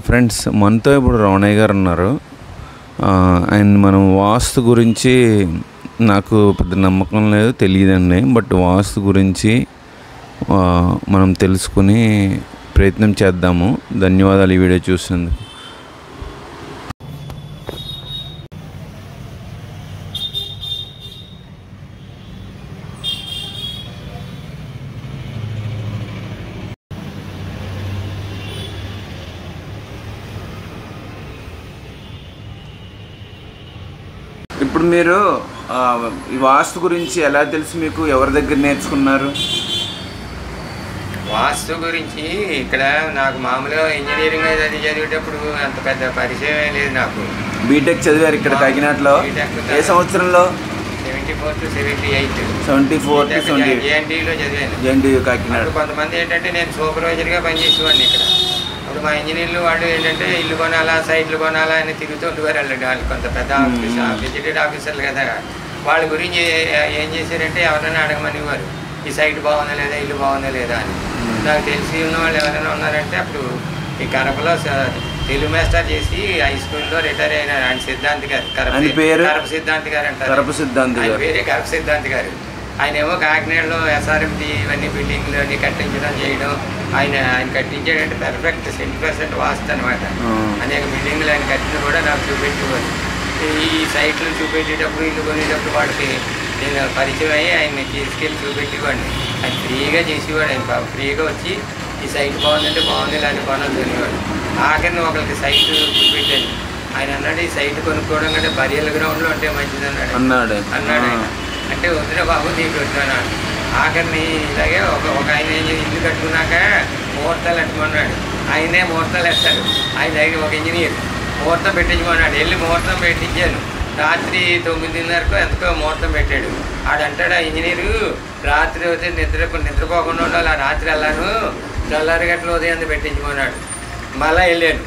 Friends, మనతో ఇప్పుడు రమణయ్య గారు ఉన్నారు. ఆయన మనం వాస్తు గురించి నాకు పెద్ద నమ్మకం లేదు, తెలియదండి. బట్ వాస్తు గురించి మనం తెలుసుకుని ప్రయత్నం చేద్దాము. ధన్యవాదాలు ఈ వీడియో చూసినందుకు. ఇప్పుడు మీరు ఈ వాస్తు గురించి ఎలా తెలుసు మీకు? ఎవరి దగ్గర నేర్చుకున్నారు? వాస్తు గురించి ఇక్కడ నాకు మామూలుగా ఇంజనీరింగ్ అది చదివేటప్పుడు అంత పెద్ద పరిచయం లేదు. నాకు బీటెక్ చదివారు ఇక్కడ కాకినాడలో. ఏ సంవత్సరంలో? 74 to 78. 74 to 78 జేఎన్టీయూలో చదివాను. జేఎన్టీయూ కాకినాడ. కొంతమంది ఏంటంటే నేను సూపర్వైజర్గా పనిచేసేవాడిని ఇక్కడ. ఇప్పుడు మా ఇంజనీర్లు వాళ్ళు ఏంటంటే ఇల్లు కొనాలా, సైట్లు కొనాలా అని తిరుగుతూ ఉండేవారు. వాళ్ళు కొంత పెద్ద గెజిటెడ్ ఆఫీసర్లు కదా. వాళ్ళ గురించి ఏం చేశారంటే ఎవరైనా అడగమనేవారు, ఈ సైట్ బాగుందా లేదా, ఇల్లు బాగుందా లేదా అని. నాకు తెలిసి ఉన్న వాళ్ళు ఎవరైనా ఉన్నారంటే అప్పుడు ఈ కడపలో తెలుగు మాస్టర్ చేసి హై స్కూల్లో రిటైర్ అయిన ఆయన సిద్ధాంతి గారు. కరప సిద్ధాంతి గారు అంటారు. వేరే కరప సిద్ధాంతి గారు. ఆయన ఏమో కాకినాడలో ఎస్ఆర్ఎంటీ ఇవన్నీ బిల్డింగ్లు అన్నీ కట్టించడం చేయడం. ఆయన కట్టించాడంటే పెర్ఫెక్ట్ 100% వాస్తు అనమాట. అనేక బిల్డింగ్లు ఆయన కట్టిన కూడా నాకు చూపెట్టేవాడు. ఈ సైట్లు చూపెట్టేటప్పుడు, ఇల్లు కొనేటప్పుడు వాడికి నేను పరిచయం అయ్యి ఆయన్ని తీసుకెళ్ళి చూపెట్టేవాడిని. ఆయన ఫ్రీగా చేసేవాడు. ఆయన ఫ్రీగా వచ్చి ఈ సైట్ బాగుందంటే బాగుంది, ఇలాంటి కొనలు అనేవాడు. ఆఖరిని ఒకరికి సైట్ చూపెట్టాను. ఆయన అన్నాడు, ఈ సైట్ కొనుక్కోవడం కంటే బరియల్ గ్రౌండ్లో ఉంటే మంచిది అన్నాడు ఆయన. అంటే వద్దురా బాబు, నీకు వద్దానా. ఆఖరిని ఇలాగే ఒక ఆయన ఇల్లు కట్టుకున్నాక ముహూర్తాలు ఎట్టమన్నాడు. ఆయనే ముహూర్తాలు వేస్తాడు. ఆయన దగ్గర ఒక ఇంజనీర్ ముహూర్తం పెట్టించమన్నాడు. వెళ్ళి ముహూర్తం పెట్టించాను. రాత్రి 9:30కు ఎంతకో ముహూర్తం పెట్టాడు. ఆడంటాడు ఆ ఇంజనీరు, రాత్రి అయితే నిద్రపోకుండా ఉండాలి, ఆ రాత్రి వెళ్ళాను, తెల్లారి గంటల ఉదయం పెట్టించమన్నాడు. మళ్ళీ వెళ్ళాను.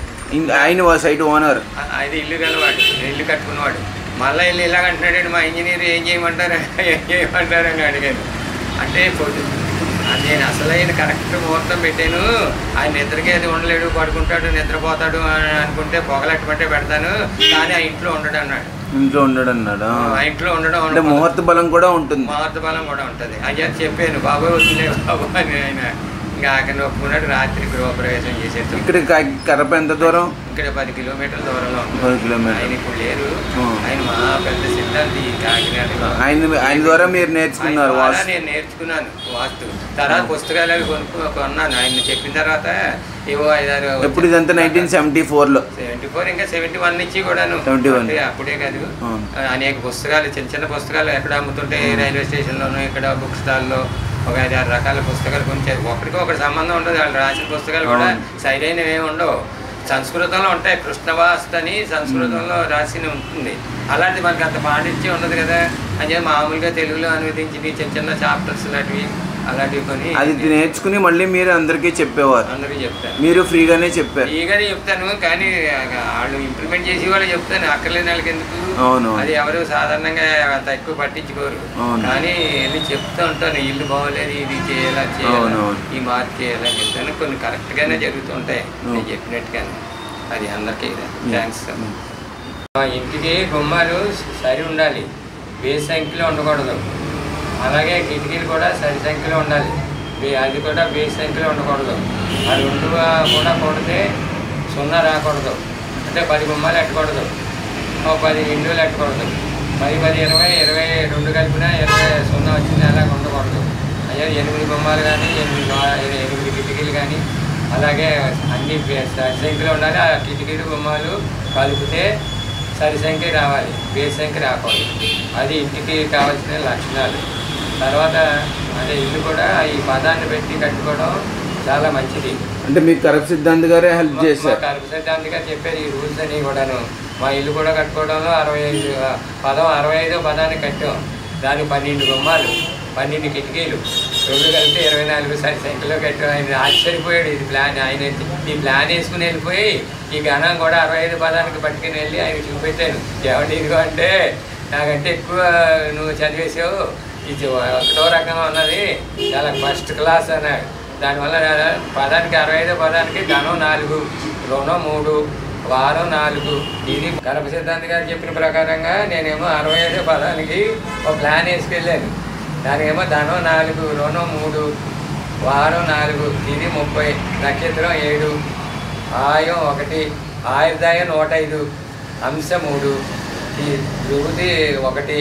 ఆయన సైట్ ఓనర్, అది ఇల్లు గలవాడు, ఇల్లు కట్టుకున్నవాడు. మళ్ళీ వెళ్ళి ఇలాగంటున్నాడు, మా ఇంజనీర్ ఏం చేయమంటారు అని అడిగాను. అంటే నేను అసలైన కరెక్ట్ ముహూర్తం పెట్టాను. ఆయన నిద్రకి అది ఉండలేడు, పడుకుంటాడు, నిద్రపోతాడు అని అనుకుంటే పొగలెట్టమంటే పెడతాను, కానీ ఆ ఇంట్లో ఉండడు అన్నాడు. ఇంట్లో ఉండడు అన్నాడు. ఆ ఇంట్లో ఉండడం అంటే ముహూర్త బలం కూడా ఉంటుంది. ముహూర్త బలం కూడా ఉంటుంది. అయ్యా చెప్పాను, బాబు వస్తుందే బాబు అని. ఆయన ఇంకా అక్కడ ఒప్పుకున్నాడు. రాత్రి గృహప్రవేశం చేసేది. ఇక్కడ కడప ఎంత దూరం? ఇక్కడ 10 కిలోమీటర్ల దూరంలో ఉంటుంది. 10 కిలోమీటర్లు. ఆయన ఇప్పుడు లేరు. ఆయన మా పెద్ద సిద్ధాంతి కాకినాడలో. ఆయన ద్వారా మీరు నేర్చుకున్నారు? నేను నేర్చుకున్నాను వాస్తు. తర్వాత పుస్తకాలు అవి కొన్నాను. ఆయన చెప్పిన తర్వాత ఏవో 5-6. ఎప్పుడు ఇదంతా? 1974లో. 74 ఇంకా 71 నుంచి కూడాను. అప్పుడే కాదు, అనేక పుస్తకాలు, చిన్న పుస్తకాలు ఎక్కడ అమ్ముతుంటే రైల్వే స్టేషన్లోనూ, ఇక్కడ బుక్ స్టాల్లో ఒక 5-6 రకాల పుస్తకాలు కొనిచ్చారు. ఒకటి సంబంధం ఉండదు. వాళ్ళు రాసిన పుస్తకాలు కూడా సరైనవి ఏమి ఉండవు. సంస్కృతంలో ఉంటాయి. కృష్ణవాస్తు అని సంస్కృతంలో రాసి ఉంటుంది. అలాంటి మనకి అంత పాండిత్యం ఉండదు కదా అని చెప్పి మామూలుగా తెలుగులో అనువదించి చిన్న చాప్టర్స్ లాంటివి అలాంటివి కొని అది నేర్చుకుని మళ్ళీ మీరు అందరికీ చెప్పేవారు? అందరికీ చెప్తాను. మీరు ఫ్రీగానే చెప్పారు? ఫ్రీగానే చెప్తాను, కానీ వాళ్ళు ఇంప్లిమెంట్ చేసి వాళ్ళు చెప్తాను. అక్కర్లేని వాళ్ళకి ఎందుకు? అది ఎవరు సాధారణంగా అంత ఎక్కువ పట్టించుకోరు. కానీ వెళ్ళి చెప్తూ ఉంటాను, ఇల్లు బాగోలేదు, ఇది చేయాలా, ఈ మార్పు చేయాలని చెప్తాను. కొన్ని కరెక్ట్గానే జరుగుతూ ఉంటాయి నేను చెప్పినట్టుగానే. అది అందరికీ థ్యాంక్స్. ఇంటికి గుమ్మాలు సరి ఉండాలి, బేస్ సంఖ్యలో ఉండకూడదు. అలాగే కిటికీలు కూడా సరి సంఖ్యలో ఉండాలి, అది కూడా బేస్ సంఖ్యలో ఉండకూడదు. ఆ 2 కూడా కొడితే 0 రాకూడదు. అంటే 10 గుమ్మాలు ఎట్టకూడదు, 10 విండోలు ఎట్టకూడదు. 10, 20, 22 కలిపినా 0 వచ్చింది అలాగ ఉండకూడదు. అయ్యా 8 గుమ్మాలు కానీ 8 కిటికీలు కానీ అలాగే అన్ని సరి సంఖ్యలో ఉండాలి. ఆ కిటికీలు గుమ్మాలు కలిపితే సరి సంఖ్య రావాలి, బేస్ సంఖ్య రాకూడదు. అది ఇంటికి కావాల్సిన లక్షణాలు. తర్వాత అంటే ఇల్లు కూడా ఈ పదాన్ని పెట్టి కట్టుకోవడం చాలా మంచిది. అంటే మీకు కరప సిద్ధాంతి గారే హెల్ప్ చేశారు? కరప సిద్ధాంతి గారు చెప్పారు ఈ రూల్స్ అని కూడాను. మా ఇల్లు కూడా కట్టుకోవడంలో 65 పదాన్ని కట్టాం. దానికి 12 గుమ్మాలు, 12 కిటికీలు, 2 కలిపి 24 సరి సంఖ్యలో కట్టాం. ఆయన ఆశ్చర్యపోయాడు. ఇది ప్లాన్, ఆయన ఈ ప్లాన్ వేసుకుని వెళ్ళిపోయి ఈ గణం కూడా 65 పదానికి పట్టుకుని వెళ్ళి ఆయన చూపెట్టాను. ఏమంటే ఇదిగో అంటే నాకంటే ఎక్కువ నువ్వు చదివేసావు, ఇది ఒకటో రకంగా ఉన్నది, చాలా ఫస్ట్ క్లాస్ అన్నాడు. దానివల్ల పదానికి 65 పదానికి ధనం 4, రుణం 3, వారం 4. ఇది కనప సిద్ధాంతి గారు చెప్పిన ప్రకారంగా నేనేమో 65 పదానికి ఒక ప్లాన్ వేసుకెళ్ళాను. దానికేమో ధనం 4, రుణం 3, వారం 4, ఇది 30, నక్షత్రం 7, ఆయం 1, ఆయుర్దాయం 105, అంశ 3, ఈ విభూతి 1,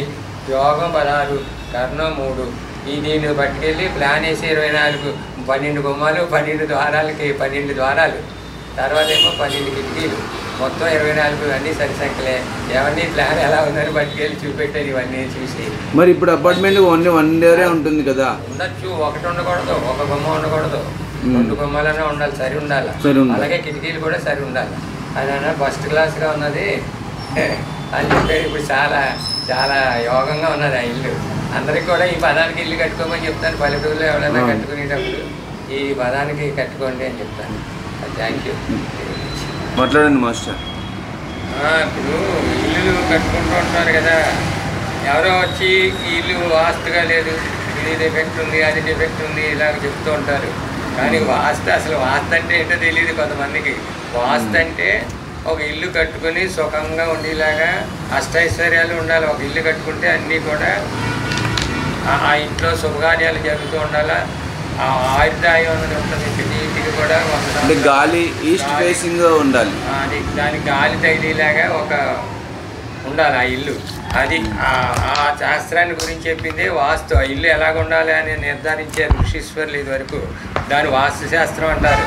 యోగం 16, కర్ణం 3. ఈ దీన్ని పట్టుకెళ్ళి ప్లాన్ వేసి 24, 12 గుమ్మాలు, 12 ద్వారాలకి 12 ద్వారాలు, తర్వాత ఏమో 12 కిటికీలు, మొత్తం 24. అన్నీ సరిసంఖ్యలే. ఎవరిని ప్లాన్ ఎలా ఉందని పట్టుకెళ్ళి చూపెట్టారు. ఇవన్నీ చూసి మరి ఇప్పుడు అపార్ట్మెంట్ ఓన్లీ 1 డేరే ఉంటుంది కదా? ఉండొచ్చు. ఒకటి ఉండకూడదు, ఒక గుమ్మ ఉండకూడదు, 2 గుమ్మాలనే ఉండాలి, సరి ఉండాలి. అలాగే కిటికీలు కూడా సరి ఉండాలి. అదన్నా ఫస్ట్ క్లాస్గా ఉన్నది అని చెప్పారు. ఇప్పుడు చాలా చాలా యోగంగా ఉన్నది ఆ ఇల్లు. అందరికి కూడా ఈ పదానికి ఇల్లు కట్టుకోమని చెప్తాను. పల్లెటూరులో ఎవరైనా కట్టుకునేటప్పుడు ఈ పదానికి కట్టుకోండి అని చెప్తాను. Thank you. మాట్లాడండి మాస్టర్. ఇప్పుడు ఇల్లు కట్టుకుంటూ ఉంటారు కదా, ఎవరో వచ్చి ఈ ఇల్లు వాస్తుగా లేదు, ఇది డిఫెక్ట్ ఉంది, అది డిఫెక్ట్ ఉంది, ఇలాగ చెప్తూ ఉంటారు. కానీ వాస్తు అసలు వాస్తు అంటే ఏంటో తెలియదు కొంతమందికి. వాస్తు అంటే ఒక ఇల్లు కట్టుకుని సుఖంగా ఉండేలాగా అష్టైశ్వర్యాలు ఉండాలి. ఒక ఇల్లు కట్టుకుంటే అన్నీ కూడా ఆ ఇంట్లో శుభకార్యాలు జరుగుతూ ఉండాలా. ఆ ఆయుర్దాయం అనేది ఉంటుంది. ఇంటికి కూడా గాలి ఈస్ట్ ఫేసింగ్ ఉండాలి. అది దానికి గాలి తగిలేలాగా ఒక ఉండాలి ఆ ఇల్లు. అది ఆ శాస్త్రాన్ని గురించి చెప్పింది వాస్తు. ఆ ఇల్లు ఎలాగ ఉండాలి అని నిర్ధారించారు ఋషీశ్వరులు ఇదివరకు. దాని వాస్తు శాస్త్రం అంటారు.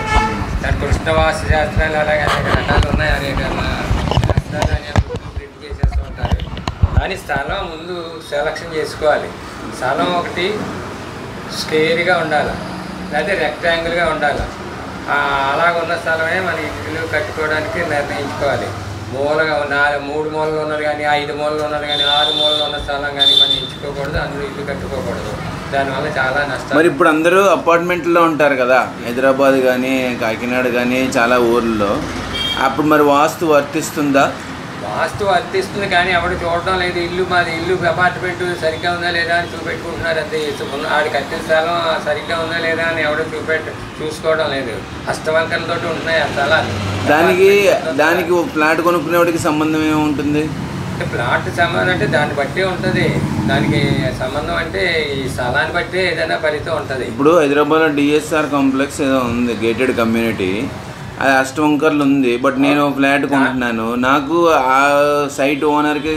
దాని కృష్ణ వాస్తు శాస్త్రాలు అలాగే అనేక రకాలు ఉన్నాయి. అనేక శాస్త్రాలు అనే ప్రింట్ చేసేస్తూ ఉంటారు. కానీ స్థలం ముందు సెలక్షన్ చేసుకోవాలి. స్థలం ఒకటి స్క్వేర్గా ఉండాలి, లేకపోతే రెక్టాంగిల్గా ఉండాలి. అలాగ ఉన్న స్థలమే మన ఇల్లు కట్టుకోవడానికి నిర్ణయించుకోవాలి. మూలగా 3 మూలలు ఉన్నది కానీ, 5 మూలలు ఉన్నది కానీ, 6 మూలలు ఉన్న స్థలం కానీ మనం ఎంచుకోకూడదు. అందులో ఇల్లు కట్టుకోకూడదు. దానివల్ల చాలా నష్టం. మరి ఇప్పుడు అందరూ అపార్ట్మెంట్లో ఉంటారు కదా, హైదరాబాద్ కానీ కాకినాడ కానీ చాలా ఊర్లో. అప్పుడు మరి వాస్తు వర్తిస్తుందా? వాస్తు వర్తిస్తుంది కానీ ఎవడు చూడటం లేదు. ఇల్లు మాది ఇల్లు అపార్ట్మెంట్ సరిగ్గా ఉందా లేదా అని చూపెట్టుకుంటున్నారు. అంతే. ఆడు కట్టిన స్థలం సరిగ్గా ఉందా లేదా అని ఎవడు చూసుకోవడం లేదు. అష్టవంకరలతో ఉంటున్నాయి ఆ స్థలాలు. దానికి ఫ్లాట్ కొనుక్కునేవాడికి సంబంధం ఏముంటుంది? ప్లాట్ సంబంధం అంటే దాన్ని బట్టే ఉంటుంది. దానికి సంబంధం అంటే ఈ స్థలాన్ని బట్టే ఏదైనా ఫలితం ఉంటుంది. ఇప్పుడు హైదరాబాద్లో డిఎస్ఆర్ కాంప్లెక్స్ ఏదో ఉంది, గేటెడ్ కమ్యూనిటీ. అది అష్టవంకర్లు ఉంది. బట్ నేను ఫ్లాట్ కొంటున్నాను. నాకు ఆ సైట్ ఓనర్కి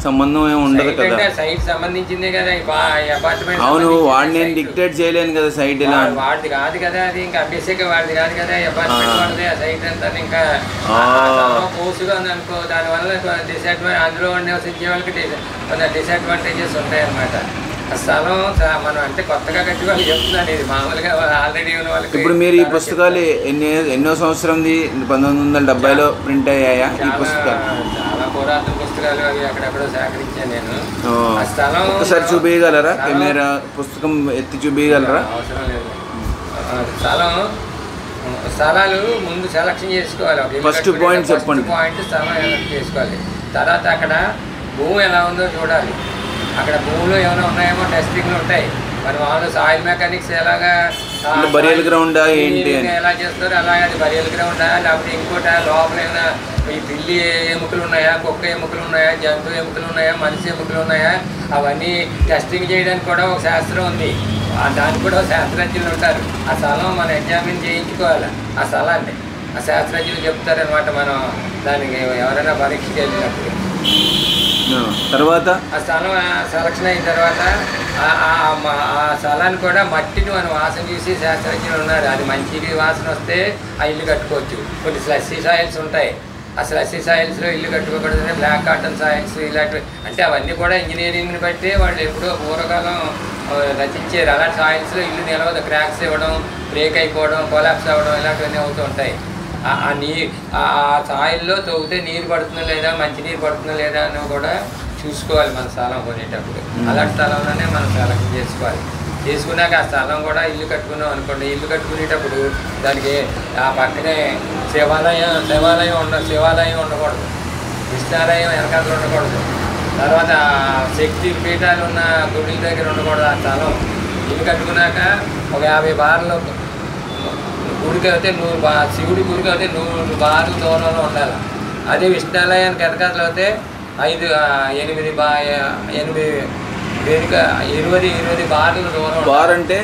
సంబంధం ఏమి ఉండదు కదా. సైట్ సంబంధించిందే కదా ఈ అపార్ట్మెంట్. అవును, వాడు నేను డిక్టేట్ చేయలేను కదా సైట్ ఇలా. వాడిది కాదు కదా, అది ఇంకా అభ్యసక వాడిది కాదు కదా. అపార్ట్మెంట్ వాడిది. ఆ సైట్ అంతా ఇంకా కోసుగా ఉంది అనుకో. దానివల్ల డిసడ్వాంటేజ్, అందులో నివసించే వాళ్ళకి డిసడ్వాంటేజెస్ ఉంటాయి అన్నమాట. ఆ స్థలం మనం అంటే కొత్తగా కట్టి వాళ్ళు చెప్తున్నాను. ఇది మామూలుగా ఆల్రెడీ ఉన్న వాళ్ళకి. ఇప్పుడు మీరు ఈ పుస్తకాలు ఎన్నో సంవత్సరంది? 1970లో ప్రింట్ అయ్యాయా ఈ పుస్తకాలు? చాలా పురాతన పుస్తకాలు. అవి అక్కడెక్కడో సేకరించాను నేను. ఆ స్థలం ఒకసారి చూపించగలరా? కెమెరా పుస్తకం ఎత్తి చూపించగలరా? అవసరం లేదు. స్థలాలు ముందు సెలక్షన్ చేసుకోవాలి. ఫస్ట్ పాయింట్ చెప్పండి. పాయింట్ స్థలం సెలెక్ట్ చేసుకోవాలి. తర్వాత అక్కడ భూమి ఎలా ఉందో చూడాలి. అక్కడ భూములు ఏమైనా ఉన్నాయేమో టెస్టింగ్లు ఉంటాయి. మరి వాళ్ళు సాయిల్ మెకానిక్స్ ఎలాగా బరియల్ గ్రౌండ్ ఏంటి ఎలా చేస్తారు, అలాగే అది బరియల్ గ్రౌండా లేకపోతే ఇంకోట లోపల ఏమైనా ఈ పిల్లి ఎముకలు ఉన్నాయా, కుక్క ఎముకలు ఉన్నాయా, జంతువు ఎముకలు ఉన్నాయా, మనిషి ఎముకలు ఉన్నాయా, అవన్నీ టెస్టింగ్ చేయడానికి కూడా ఒక శాస్త్రం ఉంది. దానికి కూడా శాస్త్రజ్ఞులు ఉంటారు. ఆ స్థలం మనం ఎగ్జామిన్ చేయించుకోవాలి. ఆ స్థలాన్ని ఆ శాస్త్రజ్ఞులు చెప్తారనమాట. మనం దానికి ఎవరైనా పరీక్షకి వెళ్ళినప్పుడు తర్వాత ఆ స్థలం సెలక్షన్ అయిన తర్వాత ఆ స్థలాన్ని కూడా మట్టిని మనం వాసన చూసి శాస్త్రజ్ఞులు ఉన్నారు. అది మంచి వాసన వస్తే ఆ ఇల్లు కట్టుకోవచ్చు. కొన్ని స్లస్సీ సాయిల్స్ ఉంటాయి. ఆ స్లస్సీ సాయిల్స్లో ఇల్లు కట్టుకోకూడదు. బ్లాక్ కాటన్ సాయిల్స్ ఇలాంటివి అంటే అవన్నీ కూడా ఇంజనీరింగ్ని బట్టి వాళ్ళు ఎప్పుడో పూర్వకాలం రచించారు. అలాంటి సాయిల్స్లో ఇల్లు నిలవదు. క్రాక్స్ ఇవ్వడం, బ్రేక్ అయిపోవడం, కొలాప్స్ అవ్వడం ఇలాంటివన్నీ అవుతూ ఉంటాయి. ఆ సాయిల్లో తవ్వితే నీరు పడుతుందా లేదా, మంచినీరు పడుతుందా లేదా అని కూడా చూసుకోవాలి మన స్థలం కొనేటప్పుడు. అలాంటి స్థలంలోనే మనం సెలెక్ట్ చేసుకోవాలి. చేసుకున్నాక ఆ స్థలం కూడా ఇల్లు కట్టుకున్నాం అనుకోండి. ఇల్లు కట్టుకునేటప్పుడు దానికి ఆ పక్కనే శివాలయం ఉండకూడదు. కృష్ణాలయం వెనకాల ఉండకూడదు. తర్వాత శక్తి పీఠాలు ఉన్న గుడి దగ్గర ఉండకూడదు. ఆ స్థలం ఇల్లు కట్టుకున్నాక ఒక 50 బార్లు గుడికి అయితే 100 శివుడి గుడికి అయితే 100 బార్లు దూరంలో ఉండాలి. అదే విష్ణాలయానికి వెనకాతలు అయితే 20 బార్లు దూరం. బార్ అంటే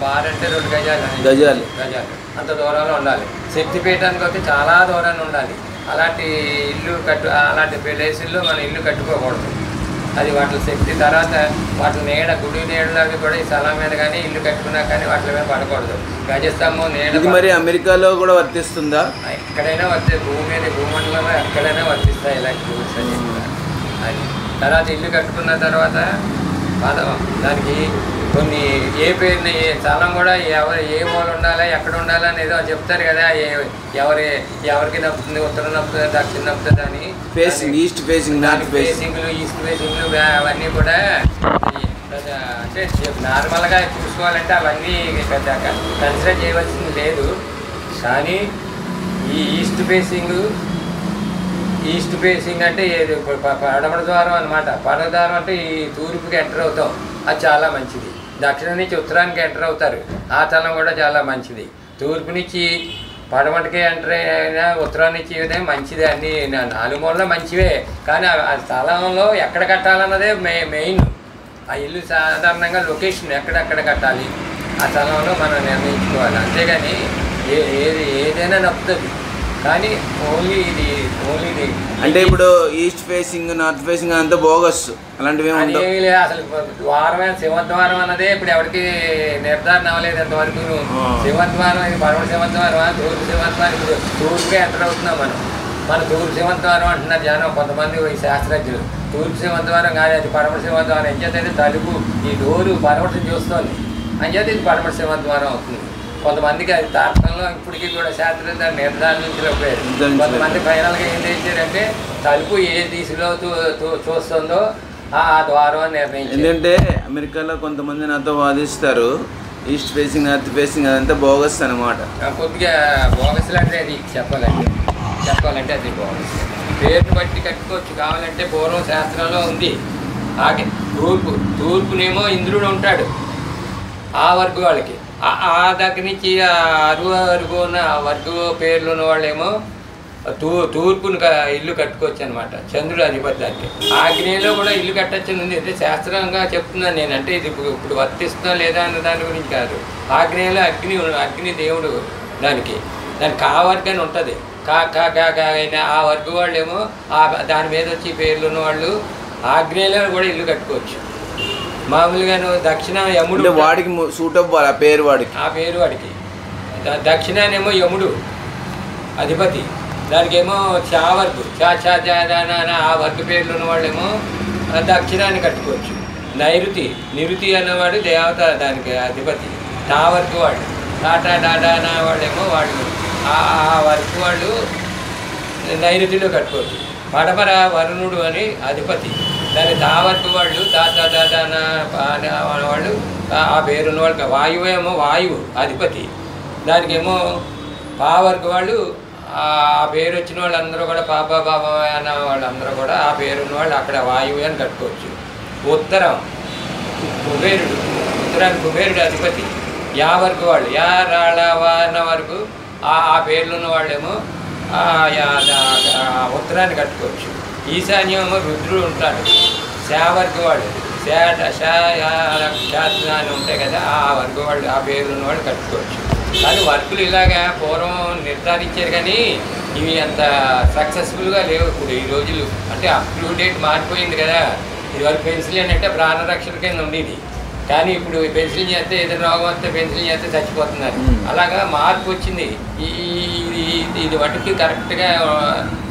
బార్ అంటే 2 గజాలు గజాలు అంత దూరంలో ఉండాలి. శక్తిపీఠానికి అయితే చాలా దూరాన్ని ఉండాలి. అలాంటి అలాంటి ప్లేసుల్లో మనం ఇల్లు కట్టుకోకూడదు. అది వాటి శక్తి. తర్వాత వాటి నీడ గుడి నీడలోకి కూడా ఈ స్థలం మీద కానీ ఇల్లు కట్టుకున్నా కానీ వాటి మీద పడకూడదు. గజస్తంభం నీడ. మరి అమెరికాలో కూడా వర్తిస్తుందా? ఎక్కడైనా భూమండలంలో ఎక్కడైనా వర్తిస్తాయి ఇలాంటి రూల్స్ అని. అది తర్వాత ఇల్లు కట్టుకున్న తర్వాత దానికి కొన్ని ఏ పేరుని ఏ స్థలం కూడా ఏ మూల ఉండాలి ఎక్కడ ఉండాలి అని ఏదో చెప్తారు కదా. ఎవరికి నప్పుతుంది, ఉత్తరం నప్పుతుంది, దక్షిణ నప్పుతుంది అని. ఈస్ట్ ఫేసింగ్, ఫేసింగ్లు, ఈస్ట్ ఫేసింగ్లు అవన్నీ కూడా అంటే నార్మల్గా చూసుకోవాలంటే అవన్నీ పెద్ద కన్సిడర్ చేయవలసింది లేదు. కానీ ఈ ఈస్ట్ ఫేసింగ్ అంటే పడమర ద్వారం అనమాట. పడమర ద్వారం అంటే ఈ తూర్పుకి ఎంటర్ అవుతాం, అది చాలా మంచిది. దక్షిణం నుంచి ఉత్తరానికి ఎంటర్ అవుతారు, ఆ స్థలం కూడా చాలా మంచిది. తూర్పు నుంచి పడమటికి ఎంటర్ అయినా ఉత్తరం నుంచి మంచిదే. అన్ని 4 మూలలో మంచివే. కానీ ఆ స్థలంలో ఎక్కడ కట్టాలన్నదే మెయిన్. ఆ ఇల్లు సాధారణంగా లొకేషన్ ఎక్కడెక్కడ కట్టాలి ఆ స్థలంలో మనం నిర్ణయించుకోవాలి. అంతేగాని ఏదైనా నప్పుతుంది. కానీ ఓన్లీ ఇది అంటే ఇప్పుడు ఈస్ట్ ఫేసింగ్, నార్త్ ఫేసింగ్ అంతా బోగస్, అలాంటివి ఏమీ లేదు. అసలు ద్వారమే సింహద్వారం అన్నదే ఇప్పుడు ఎవరికి నిర్ధారణ అవ్వలేదు ఎంతవరకు. సింహద్వారం ఇది పడమటి సింహద్వారం, తూర్పు సింహద్వారం. ఇప్పుడు తూర్పుగా ఎంటర్ అవుతున్నాం మన తూర్పు సింహద్వారం అంటున్నారు జనం, కొంతమంది శాస్త్రజ్ఞులు. తూర్పు సింహద్వారం కాదు, అది పడమటి సింహద్వారం. ఎంచేతైతే తలుపు ఈ డోరు పడమటి చూస్తోంది, అంచేత ఇది పడమటి సింహద్వారం అవుతుంది. కొంతమందికి అది తార్కంలో ఇప్పటికీ కూడా శాస్త్రజ్ఞ నిర్ధారించలేకపోయారు. కొంతమంది ఫైనల్గా ఏం చేశారంటే తలుపు ఏ దిశలో చూస్తుందో ఆ ద్వారం అని నిర్ణయించారు. ఎందుకంటే అమెరికాలో కొంతమంది నాతో వాదిస్తారు ఈస్ట్ ఫేసింగ్, నార్త్ ఫేసింగ్ అదంతా బోగస్ అనమాట. కొద్దిగా బోగస్ అంటే అది చెప్పాలంటే అది బోగస్. పేరుని బట్టి కట్టుకోవచ్చు. కావాలంటే పూర్వం శాస్త్రంలో ఉంది. ఆగే తూర్పునేమో ఇంద్రుడు ఉంటాడు ఆ వర్గ వాళ్ళకి. ఆ దగ్గర నుంచి అరుగు ఉన్న వర్గ పేర్లు ఉన్న వాళ్ళేమో తూర్పును ఇల్లు కట్టుకోవచ్చు అనమాట. చంద్రుడు అధిపత్యానికి. ఆగ్నేయంలో కూడా ఇల్లు కట్టచ్చని ఉంది. అంటే శాస్త్రంగా చెప్తున్నాను నేను. అంటే ఇది ఇప్పుడు వర్తిస్తుందా లేదా అన్న దాని గురించి కాదు. ఆగ్నేయంలో అగ్ని దేవుడు దానికి కావర్గ అని ఉంటుంది. అయినా ఆ వర్గ వాళ్ళు ఏమో దాని మీద వచ్చి పేర్లు ఉన్న వాళ్ళు ఆగ్నేయంలో కూడా ఇల్లు కట్టుకోవచ్చు. మామూలుగాను దక్షిణ యముడు వాడికి సూట్ అవ్వాలి ఆ పేరు వాడికి. దక్షిణానేమో యముడు అధిపతి, దానికేమో చావర్గు ఆ వర్గ పేర్లు ఉన్న వాళ్ళేమో దక్షిణాన్ని కట్టుకోవచ్చు. నిరుతి అన్నవాడు దేవత దానికి అధిపతి. వర్గ వాళ్ళు డాడా అన్న వాళ్ళేమో వాళ్ళు ఆ వర్గ వాళ్ళు నైరుతిలో కట్టుకోవచ్చు. పడమర వరుణుడు అని అధిపతి, దాని వర్గ వాళ్ళు వాళ్ళు ఆ పేరున్న వాళ్ళకి. వాయువేమో వాయువు అధిపతి, దానికేమో వర్గ వాళ్ళు ఆ పేరు వచ్చిన వాళ్ళందరూ కూడా బాబా అన్న వాళ్ళందరూ కూడా ఆ పేరున్న వాళ్ళు అక్కడ వాయువు అని కట్టుకోవచ్చు. ఉత్తరానికి కుబేరుడు అధిపతి. వర్గ వాళ్ళు రాళవ అన్న వరకు ఆ పేర్లు ఉన్న వాళ్ళేమో ఉత్తరాన్ని కట్టుకోవచ్చు. ఈశాన్యమేమో రుద్రుడు ఉంటాడు. వర్గ వాళ్ళు అని ఉంటాయి కదా, ఆ వర్గ వాళ్ళు ఆ పేర్లు ఉన్న వాళ్ళు కట్టుకోవచ్చు. కానీ వర్కులు ఇలాగా పూర్వం నిర్ధారించారు, కానీ ఇవి అంత సక్సెస్ఫుల్గా లేవు ఇప్పుడు ఈ రోజులు. అంటే అప్ టు డేట్ మారిపోయింది కదా. ఇదివరకు పెన్సిలిన్ అంటే ప్రాణరక్షణ కింద ఉండేది, కానీ ఇప్పుడు పెన్సిల్ చేస్తే ఏదైనా రోగం వస్తే పెన్సిల్ చేస్తే చచ్చిపోతున్నారు. అలాగా మార్పు వచ్చింది. ఇది వాటికి కరెక్ట్గా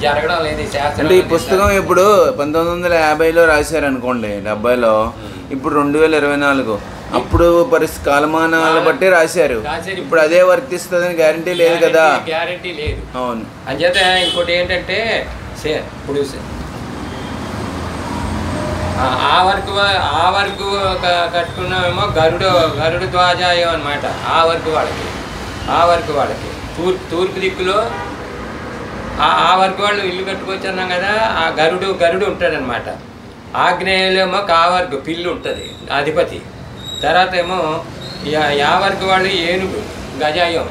జరగడం లేదు శాస్త్రం. అంటే ఈ పుస్తకం ఇప్పుడు 1950లో రాశారు అనుకోండి, 70లో, ఇప్పుడు 2024. అప్పుడు పరిస్థితి కాలమానాల బట్టి రాశారు. ఇప్పుడు అదే వర్తిస్తుందని గ్యారంటీ లేదు కదా. గ్యారంటీ లేదు. అవును. అంచేత ఇంకోటి ఏంటంటే ఇప్పుడు ఆ వరకు కట్టుకున్నామేమో గరుడు ధ్వజాయం అనమాట. ఆ వరకు వాళ్ళకి తూర్పు దిక్కులో ఆ వరకు వాళ్ళు ఇల్లు కట్టుకోవచ్చు అన్నాం కదా. ఆ గరుడు ఉంటాడనమాట. ఆగ్నేయంలో ఏమో కావర్గు పిల్లు ఉంటుంది అధిపతి. తర్వాత ఏమో వరకు వాళ్ళు ఏనుగు గజాయం.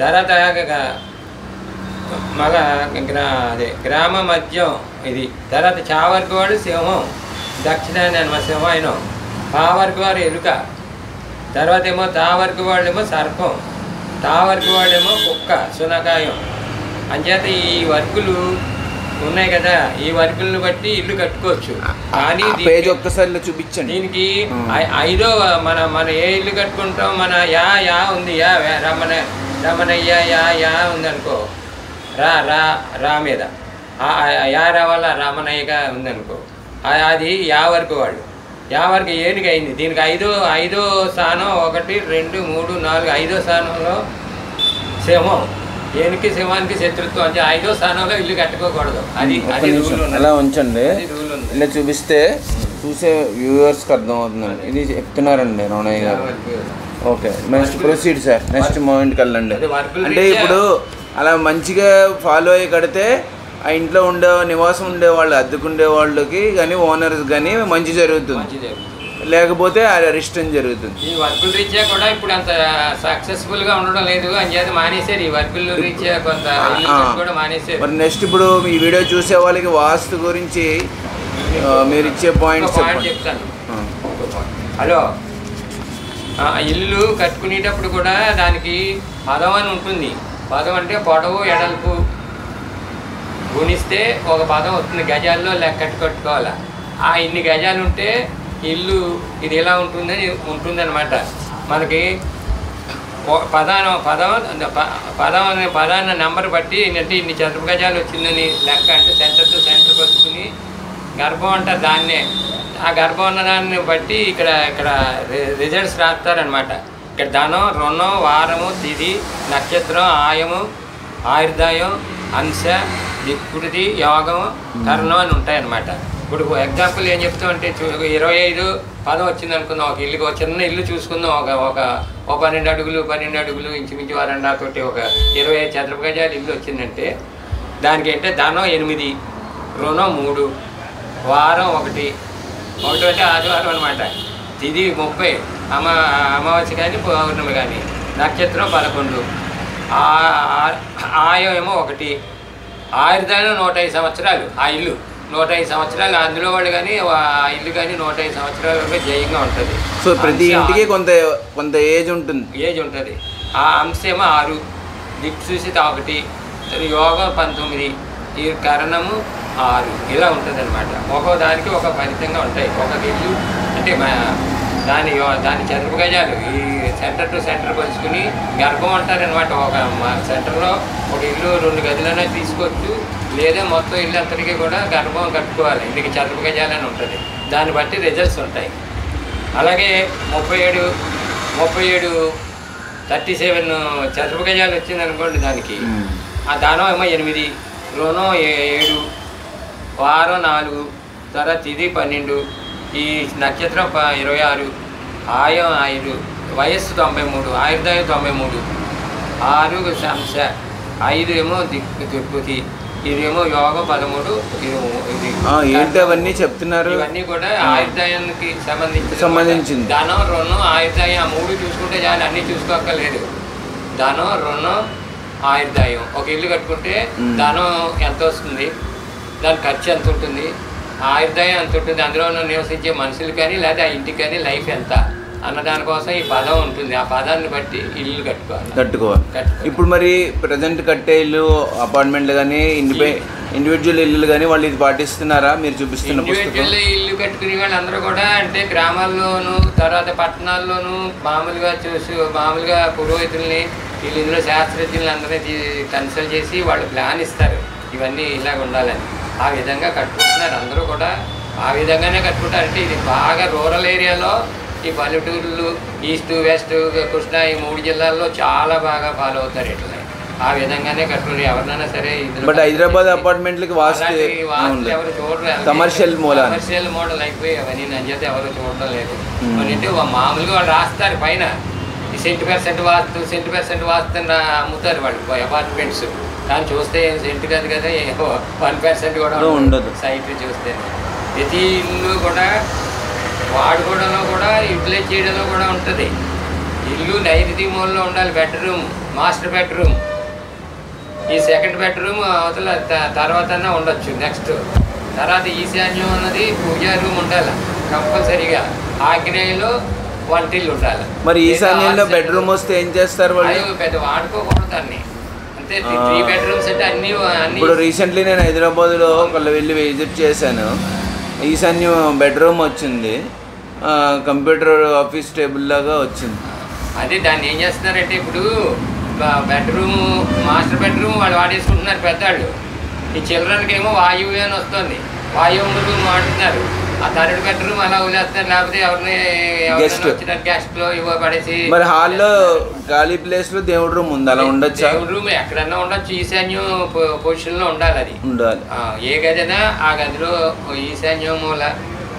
తర్వాత మగ అదే గ్రామ మధ్యం ఇది. తర్వాత చావర్కి వాడు సింహం, దక్షిణాన్ని అనమాట సింహం ఆయన. పావర్కి వారు ఎలుక. తర్వాత ఏమో తావర్కి వాళ్ళేమో సర్పం, తావర్కి వాళ్ళేమో కుక్క సునకాయం. అంచేత ఈ వర్కులు ఉన్నాయి కదా, ఈ వర్కులను బట్టి ఇల్లు కట్టుకోవచ్చు. కానీ పేజ్ ఒక్కసారి చూపించండి. దీనికి 5వ మన ఏ ఇల్లు కట్టుకుంటాం, మన యా ఉంది, రమణయ్య యా ఉంది అనుకో, రా మీద యా రావాల రామనయ్యగా ఉందనుకో, అది యా వరకు వాళ్ళు. యా వరకు ఏనుగు అయింది. దీనికి ఐదో స్థానం 1 2 3 4 5వ స్థానంలో సింహం. ఏనుకి సింహానికి శత్రుత్వం అంటే 5వ స్థానంలో ఇల్లు కట్టుకోకూడదు. అది అలా ఉంచండి. ఇలా చూపిస్తే చూసే వ్యూవర్స్కి అర్థమవుతుందండి. ఇది చెప్తున్నారండి Ramanayya garu. Okay, next proceed sir. Next మూమెంట్కి వెళ్ళండి. అంటే ఇప్పుడు అలా మంచిగా ఫాలో అయ్యి కడితే ఆ ఇంట్లో నివాసం ఉండే వాళ్ళు, అద్దెకుండే వాళ్ళకి కానీ ఓనర్స్ కానీ మంచి జరుగుతుంది, లేకపోతే అరిష్టం జరుగుతుంది. ఈ వర్కుల రీత్యా కూడా ఇప్పుడు అంత సక్సెస్ఫుల్గా ఉండడం లేదు అని చెప్పి మానేశారు. ఈ వర్కుల రీత్యా కొంత కూడా మానేశారు. మరి నెక్స్ట్ ఇప్పుడు ఈ వీడియో చూసే వాళ్ళకి వాస్తు గురించి మీరు ఇచ్చే పాయింట్స్ చెప్తాను. హలో, ఇల్లు కట్టుకునేటప్పుడు కూడా దానికి పదం అని ఉంటుంది. పదం అంటే పొడవు ఎడల్పు గుణిస్తే ఒక పదం వస్తుంది. గజాల్లో లెక్క కట్టుకోవాలి. ఇన్ని గజాలు ఉంటే ఇల్లు ఇది ఎలా ఉంటుందన్నమాట. మనకి పదాన్ని నెంబర్ బట్టి ఏంటంటే ఇన్ని చదరపు గజాలు వచ్చిందని లెక్క. అంటే సెంటర్ టు సెంటర్ వచ్చుకుని గర్భం అంటారు దాన్నే. ఆ గర్భం ఉన్న దాన్ని బట్టి ఇక్కడ రిజల్ట్స్ రాస్తారనమాట. ఇక్కడ ధనం, రుణం, వారము, తిథి, నక్షత్రం, ఆయము, ఆయుర్దాయం, అంశ, దిక్కుడిది, యోగం, కర్ణం అని ఉంటాయన్నమాట. ఇప్పుడు ఎగ్జాంపుల్ ఏం చెప్తామంటే 25 పదం వచ్చింది అనుకుందాం. ఒక ఇల్లుకి ఒక చిన్న ఇల్లు చూసుకుందాం. ఒక 12 అడుగులు ఇంచుమించు వరండాతోటి ఒక 25 చదరపు గజాలు ఇల్లు వచ్చిందంటే దానికి అంటే ధనం 8, రుణం 3, వారం 1 అంటే ఆదివారం అనమాట. తిది 30, అమావాస్య కానీ పౌర్ణమి కానీ, నక్షత్రం 11, ఆయం ఏమో 1, ఆయుర్దాయం 105 సంవత్సరాలు. ఆ ఇల్లు 105 సంవత్సరాలు. అందులో వాళ్ళు కానీ ఆ ఇల్లు కానీ 105 సంవత్సరాల వరకు జయంగా ఉంటుంది. సో ప్రతి ఇంటికి కొంత ఏజ్ ఉంటుంది. ఆ అంశేమో 6, దిక్సూచిత 1, యోగం 19, ఈ కరణము 6, ఇలా ఉంటుంది అనమాట. ఒక్కో దానికి ఒక ఫలితంగా ఉంటాయి. ఒక ఇల్లు అంటే దాని చదరపు గజాలు ఈ సెంటర్ టు సెంటర్ కొలుచుకుని గర్భం అంటారనమాట. ఒక సెంటర్లో ఒక ఇల్లు 2 గదులైనా తీసుకోవచ్చు, లేదా మొత్తం ఇల్లు అంతటికీ కూడా గర్భం కట్టుకోవాలి. ఇంటికి చదరపు గజాలని ఉంటుంది. దాన్ని బట్టి రిజల్ట్స్ ఉంటాయి. అలాగే 37 37 చదరపు గజాలు వచ్చింది అనుకోండి. దానికి ఆ దానం ఏమో 8, రుణం 7, వారం 4, తర్వాత తిది 12, ఈ నక్షత్రం 26, ఆయం 5, వయస్సు 93, ఆయుర్దాయం 93, 6 అంశ, 5 ఏమో దిక్కుతి, ఇదేమో యోగం 13. ఇది అవన్నీ చెప్తున్నారు. ఇవన్నీ కూడా ఆయుర్దాయానికి సంబంధించింది. ధనం, రుణం, ఆయుర్దాయం 3 చూసుకుంటే చాలు. అన్నీ చూసుకోక్కర్లేదు. ధనం, రుణం, ఆయుర్దాయం. ఒక ఇల్లు కట్టుకుంటే ధనం ఎంత వస్తుంది, దాని ఖర్చు ఎంత ఉంటుంది, ఆయుర్దాయం ఎంత ఉంటుంది, అందులో నివసించే మనుషులు కానీ లేదా ఆ ఇంటికి కానీ లైఫ్ ఎంత అన్న దానికోసం ఈ పదం ఉంటుంది. ఆ పదాన్ని బట్టి ఇల్లు కట్టుకోవాలి. ఇప్పుడు మరి ప్రజెంట్ కట్టే ఇల్లు, అపార్ట్మెంట్లు కానీ ఇండివిజువల్ ఇల్లు కానీ వాళ్ళు ఇది పాటిస్తున్నారా? మీరు చూపిస్తున్న ఇండివిజువల్ ఇల్లు కట్టుకునే వాళ్ళు అందరూ కూడా అంటే గ్రామాల్లోనూ తర్వాత పట్టణాల్లోనూ మామూలుగా పురోహితుల్ని వీళ్ళు ఇందులో శాస్త్రజ్ఞులు అందరినీ కన్సల్ట్ చేసి వాళ్ళు ప్లాన్ ఇస్తారు. ఇవన్నీ ఇలాగ ఉండాలని. ఆ విధంగా కట్టుకుంటున్నారు అందరూ కూడా. ఆ విధంగానే కట్టుకుంటారు. అంటే ఇది బాగా రూరల్ ఏరియాలో ఈ పల్లెటూళ్ళు ఈస్ట్ వెస్ట్ కృష్ణా ఈ 3 జిల్లాల్లో చాలా బాగా ఫాలో అవుతారు. ఇట్లా ఆ విధంగానే కట్టుకుని ఎవరినైనా సరే. బట్ హైదరాబాద్ అపార్ట్మెంట్లకి ఎవరు చూడలేదు. కమర్షియల్ మోడల్ అయిపోయి అవన్నీ అని చెప్పి ఎవరు చూడడం లేదు. అంటే మామూలుగా వాళ్ళు రాస్తారు పైన ఈ 70% వాస్తు అమ్ముతారు వాళ్ళు అపార్ట్మెంట్స్. కానీ చూస్తే సెంట్ కాదు కదా, 1% కూడా ఉండదు. సైట్ చూస్తే ప్రతి ఇల్లు కూడా వాడుకోవడంలో కూడా యూటిలైజ్ చేయడంలో కూడా ఉంటుంది. ఇల్లు నైరుతి మూలలో ఉండాలి. Bedroom master bedroom. ఈ సెకండ్ బెడ్రూమ్ అవతల తర్వాత ఉండొచ్చు. నెక్స్ట్ తర్వాత ఈశాన్యం అన్నది పూజా రూమ్ ఉండాలి కంపల్సరీగా. ఆగ్నేయంలో వంటిల్లు ఉండాలి. మరి ఈశాన్యంలో బెడ్రూమ్ వస్తే ఏం చేస్తారు వాళ్ళు? పెద్ద వాడుకోకూడదు దాన్ని. అంతే 3 బెడ్రూమ్స్ అంటే అన్ని. ఇప్పుడు రీసెంట్లీ నేను హైదరాబాద్లో ఒకళ్ళు వెళ్ళి విజిట్ చేశాను. ఈశాన్యం బెడ్రూమ్ వచ్చింది, కంప్యూటర్ ఆఫీస్ టేబుల్ లాగా వచ్చింది. అదే దాన్ని ఏం చేస్తున్నారంటే ఇప్పుడు బెడ్రూమ్ మాస్టర్ బెడ్రూమ్ వాళ్ళు వాడేసుకుంటున్నారు పెద్దవాళ్ళు. ఈ చిల్డ్రన్కి ఏమో వాయువు అని వస్తుంది, వాయువు రూమ్ వాడుతున్నారు. ఆ థర్డ్ బెడ్రూమ్ అలా వదిలేస్తున్నారు. లేకపోతే ఎవరిని వచ్చిన గెస్ట్లో ఇవ్వ పడేసి. మరి హాల్లో ఖాళీ ప్లేస్ లో దేవుడి రూమ్ ఉంది, అలా ఉండొచ్చు? దేవుడి రూమ్ ఎక్కడన్నా ఉండొచ్చు. ఈశాన్యం పొజిషన్ లో ఉండాలి. అది ఉండాలి. ఏ గదినా ఆ గదిలో ఈశాన్యం మూల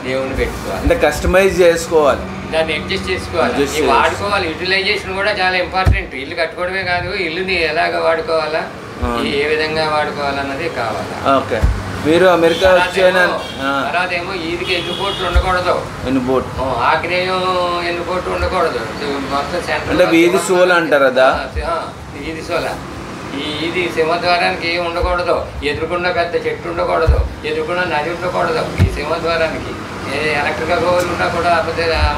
దేవుని పెట్టుకోవాలి. అంటే కస్టమైజ్ చేసుకోవాలి, దాన్ని అడ్జస్ట్ చేసుకోవాలి, వాడుకోవాలి. యూటిలైజేషన్ కూడా చాలా ఇంపార్టెంట్. ఇల్లు కట్టుకోవడమే కాదు, ఇల్లుని ఎలాగ వాడుకోవాలా, ఏ విధంగా వాడుకోవాలన్నది కావాలి. ఓకే. మీరు అమెరికా వచ్చాను. తర్వాత ఏమో ఈదికి ఎన్నుపోట్లు ఉండకూడదు. ఎన్నుపోటు ఆగ్నేయం ఎన్నుపోటు ఉండకూడదు. మొత్తం సెంటర్ అంటే వీధి సోల అంటారు కదా, వీధి సోల. ఇది సింహద్వారానికి ఏమి ఉండకూడదు. ఎదురుకుండా పెద్ద చెట్టు ఉండకూడదు, ఎదురుకుండా నది ఉండకూడదు. ఈ సింహద్వారానికి ఎలక్ట్రికల్ పోల్ ఉన్నా కూడా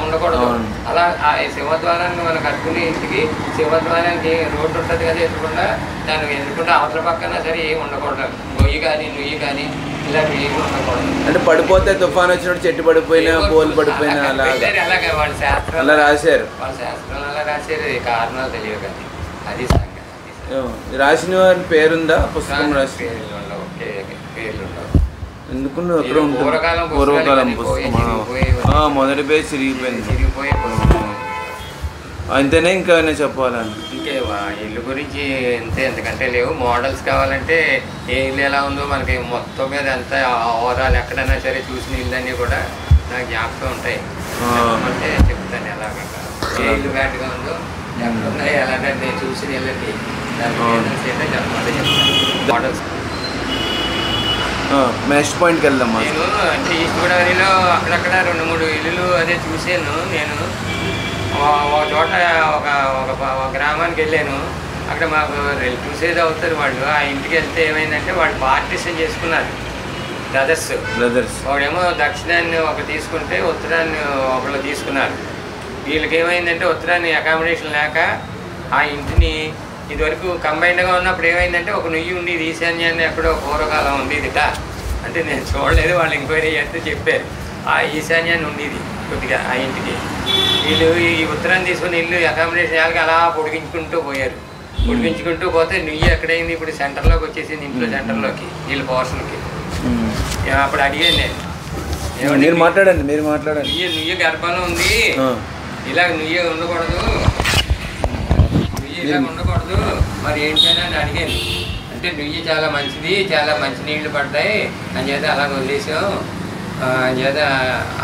ఉండకూడదు. అలా ఆ సింహద్వారాన్ని మనం కట్టుకునే ఇంటికి సింహద్వారానికి రోడ్డు ఉంటుంది కదా ఎదురుకుండా, దాన్ని ఎదురుకుండా అవతల పక్కన సరే ఏమి ఉండకూడదు. గొయ్యి కానీ నుయ్యి కానీ ఇలాంటివి ఏమి ఉండకూడదు. అంటే పడిపోతే తుఫాన్ వచ్చినప్పుడు చెట్టు పడిపోయినా పోల్ పడిపోయినా అలాగే వాళ్ళ శాస్త్రం అలా రాశారు. వాళ్ళ శాస్త్రం అలా రాశారు. కారణాలు తెలియదు కానీ అది రాసిన వారి పేరుందా? పుస్తకం రాసి పేర్లు ఉండవు. ఎందుకు అక్కడ ఉంటుంది పూర్వకాలం పుస్తకం. మొదటి పేజ్ చిరిగిపోయింది. అంతేనే ఇంకా చెప్పాలని? ఇంకే ఇల్లు గురించి అంతే, ఎందుకంటే లేవు. మోడల్స్ కావాలంటే ఏ ఇల్లు ఎలా ఉందో మనకి మొత్తం మీద అంతా ఓవరాల్ ఎక్కడైనా సరే చూసిన ఇల్లు అన్నీ కూడా నాకు జ్ఞాపకం ఉంటాయి. అంటే చెప్తాను ఎలాగ ఏ ఇల్లు బ్యాట్గా ఉందో, ఎక్కడ ఉన్నాయి ఎలాంటి నేను చూసిన ఇళ్ళకి మోడల్స్. నెక్స్ట్ పాయింట్కి వెళ్దాం. నేను అంటే ఈస్ట్ గోదావరిలో అక్కడక్కడ 2-3 ఇల్లులు అదే చూసాను. నేను ఒక చోట ఒక గ్రామానికి వెళ్ళాను. అక్కడ మాకు రిలేటివ్స్ ఏదో అవుతారు వాళ్ళు. ఆ ఇంటికి వెళ్తే ఏమైందంటే వాళ్ళు పార్టీషన్ చేసుకున్నారు, బ్రదర్స్. వాడేమో దక్షిణాన్ని ఒక తీసుకుంటే ఉత్తరాన్ని ఒకళ్ళు తీసుకున్నారు. వీళ్ళకి ఏమైందంటే ఉత్తరాన్ని అకామిడేషన్ లేక ఆ ఇంటిని ఇదివరకు కంబైన్డ్గా ఉన్నప్పుడు ఏమైందంటే ఒక నుయ్యి ఉండేది ఈశాన్యాన్ని ఎక్కడో పూర్వకాలం ఉండేదిట. అంటే నేను చూడలేదు, వాళ్ళు ఎంక్వైరీ చేస్తే చెప్పారు. ఆ ఈశాన్యాన్ని ఉండేది కొద్దిగా ఆ ఇంటికి. వీళ్ళు ఈ ఉత్తరాన్ని తీసుకుని ఇల్లు అకామిడేషన్ వాళ్ళకి అలా పొడిగించుకుంటూ పోయారు. పొడిగించుకుంటూ పోతే నుయ్యి ఎక్కడైంది ఇప్పుడు సెంటర్లోకి వచ్చేసింది, ఇంట్లో సెంటర్లోకి వీళ్ళ పోర్షన్కి. అప్పుడు అడిగాను నేను, మీరు మాట్లాడండి. నుయ్యి గర్భంలో ఉంది, ఇలా నుయ్యి ఉండకూడదు, ఇలా ఉండకూడదు, మరి ఏంటని అని అడిగాను. అంటే నుయ్యి చాలా మంచిది, చాలా మంచి నీళ్లు పడతాయి అని చేత అలాగ వదిలేసాం, అని చేత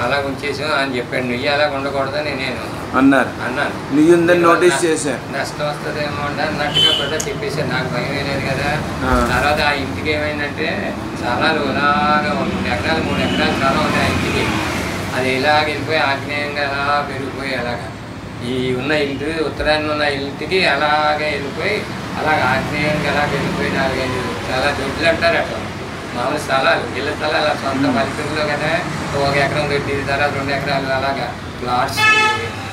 అలాగ ఉంచేసాం అని చెప్పాడు. నుయ్యి అలాగ ఉండకూడదని నేను అన్నాను. నుయ్యి ఉందని నోటీస్ చేశాను. నష్టం వస్తుందేమో అన్నట్టుగా కూడా చెప్పేసాను. నాకు భయం లేదు కదా. తర్వాత ఆ ఇంటికి ఏమైందంటే స్థలాలు ఇలాగా 2 ఎకరాలు 3 ఎకరాలు స్థలం ఉంది ఆ ఇంటికి. అది ఇలాగ వెళ్ళిపోయి ఆగ్నేయంగా అలా పెరిగిపోయి అలాగా ఈ ఉన్న ఇల్లు ఉత్తరాన్ని ఉన్న ఇంటికి అలాగే వెళ్ళిపోయి అలాగ ఆగ్నేయంగా అలా వెళ్ళిపోయి 4-5 చాలా దొడ్లు అంటారు అట్లా. మామూలు స్థలాలు, ఇళ్ళ స్థలాలు సొంత పల్లెటూరులో కదా 1 ఎకరం దొడ్డి, తర్వాత 2 ఎకరాలు అలాగా ప్లాట్స్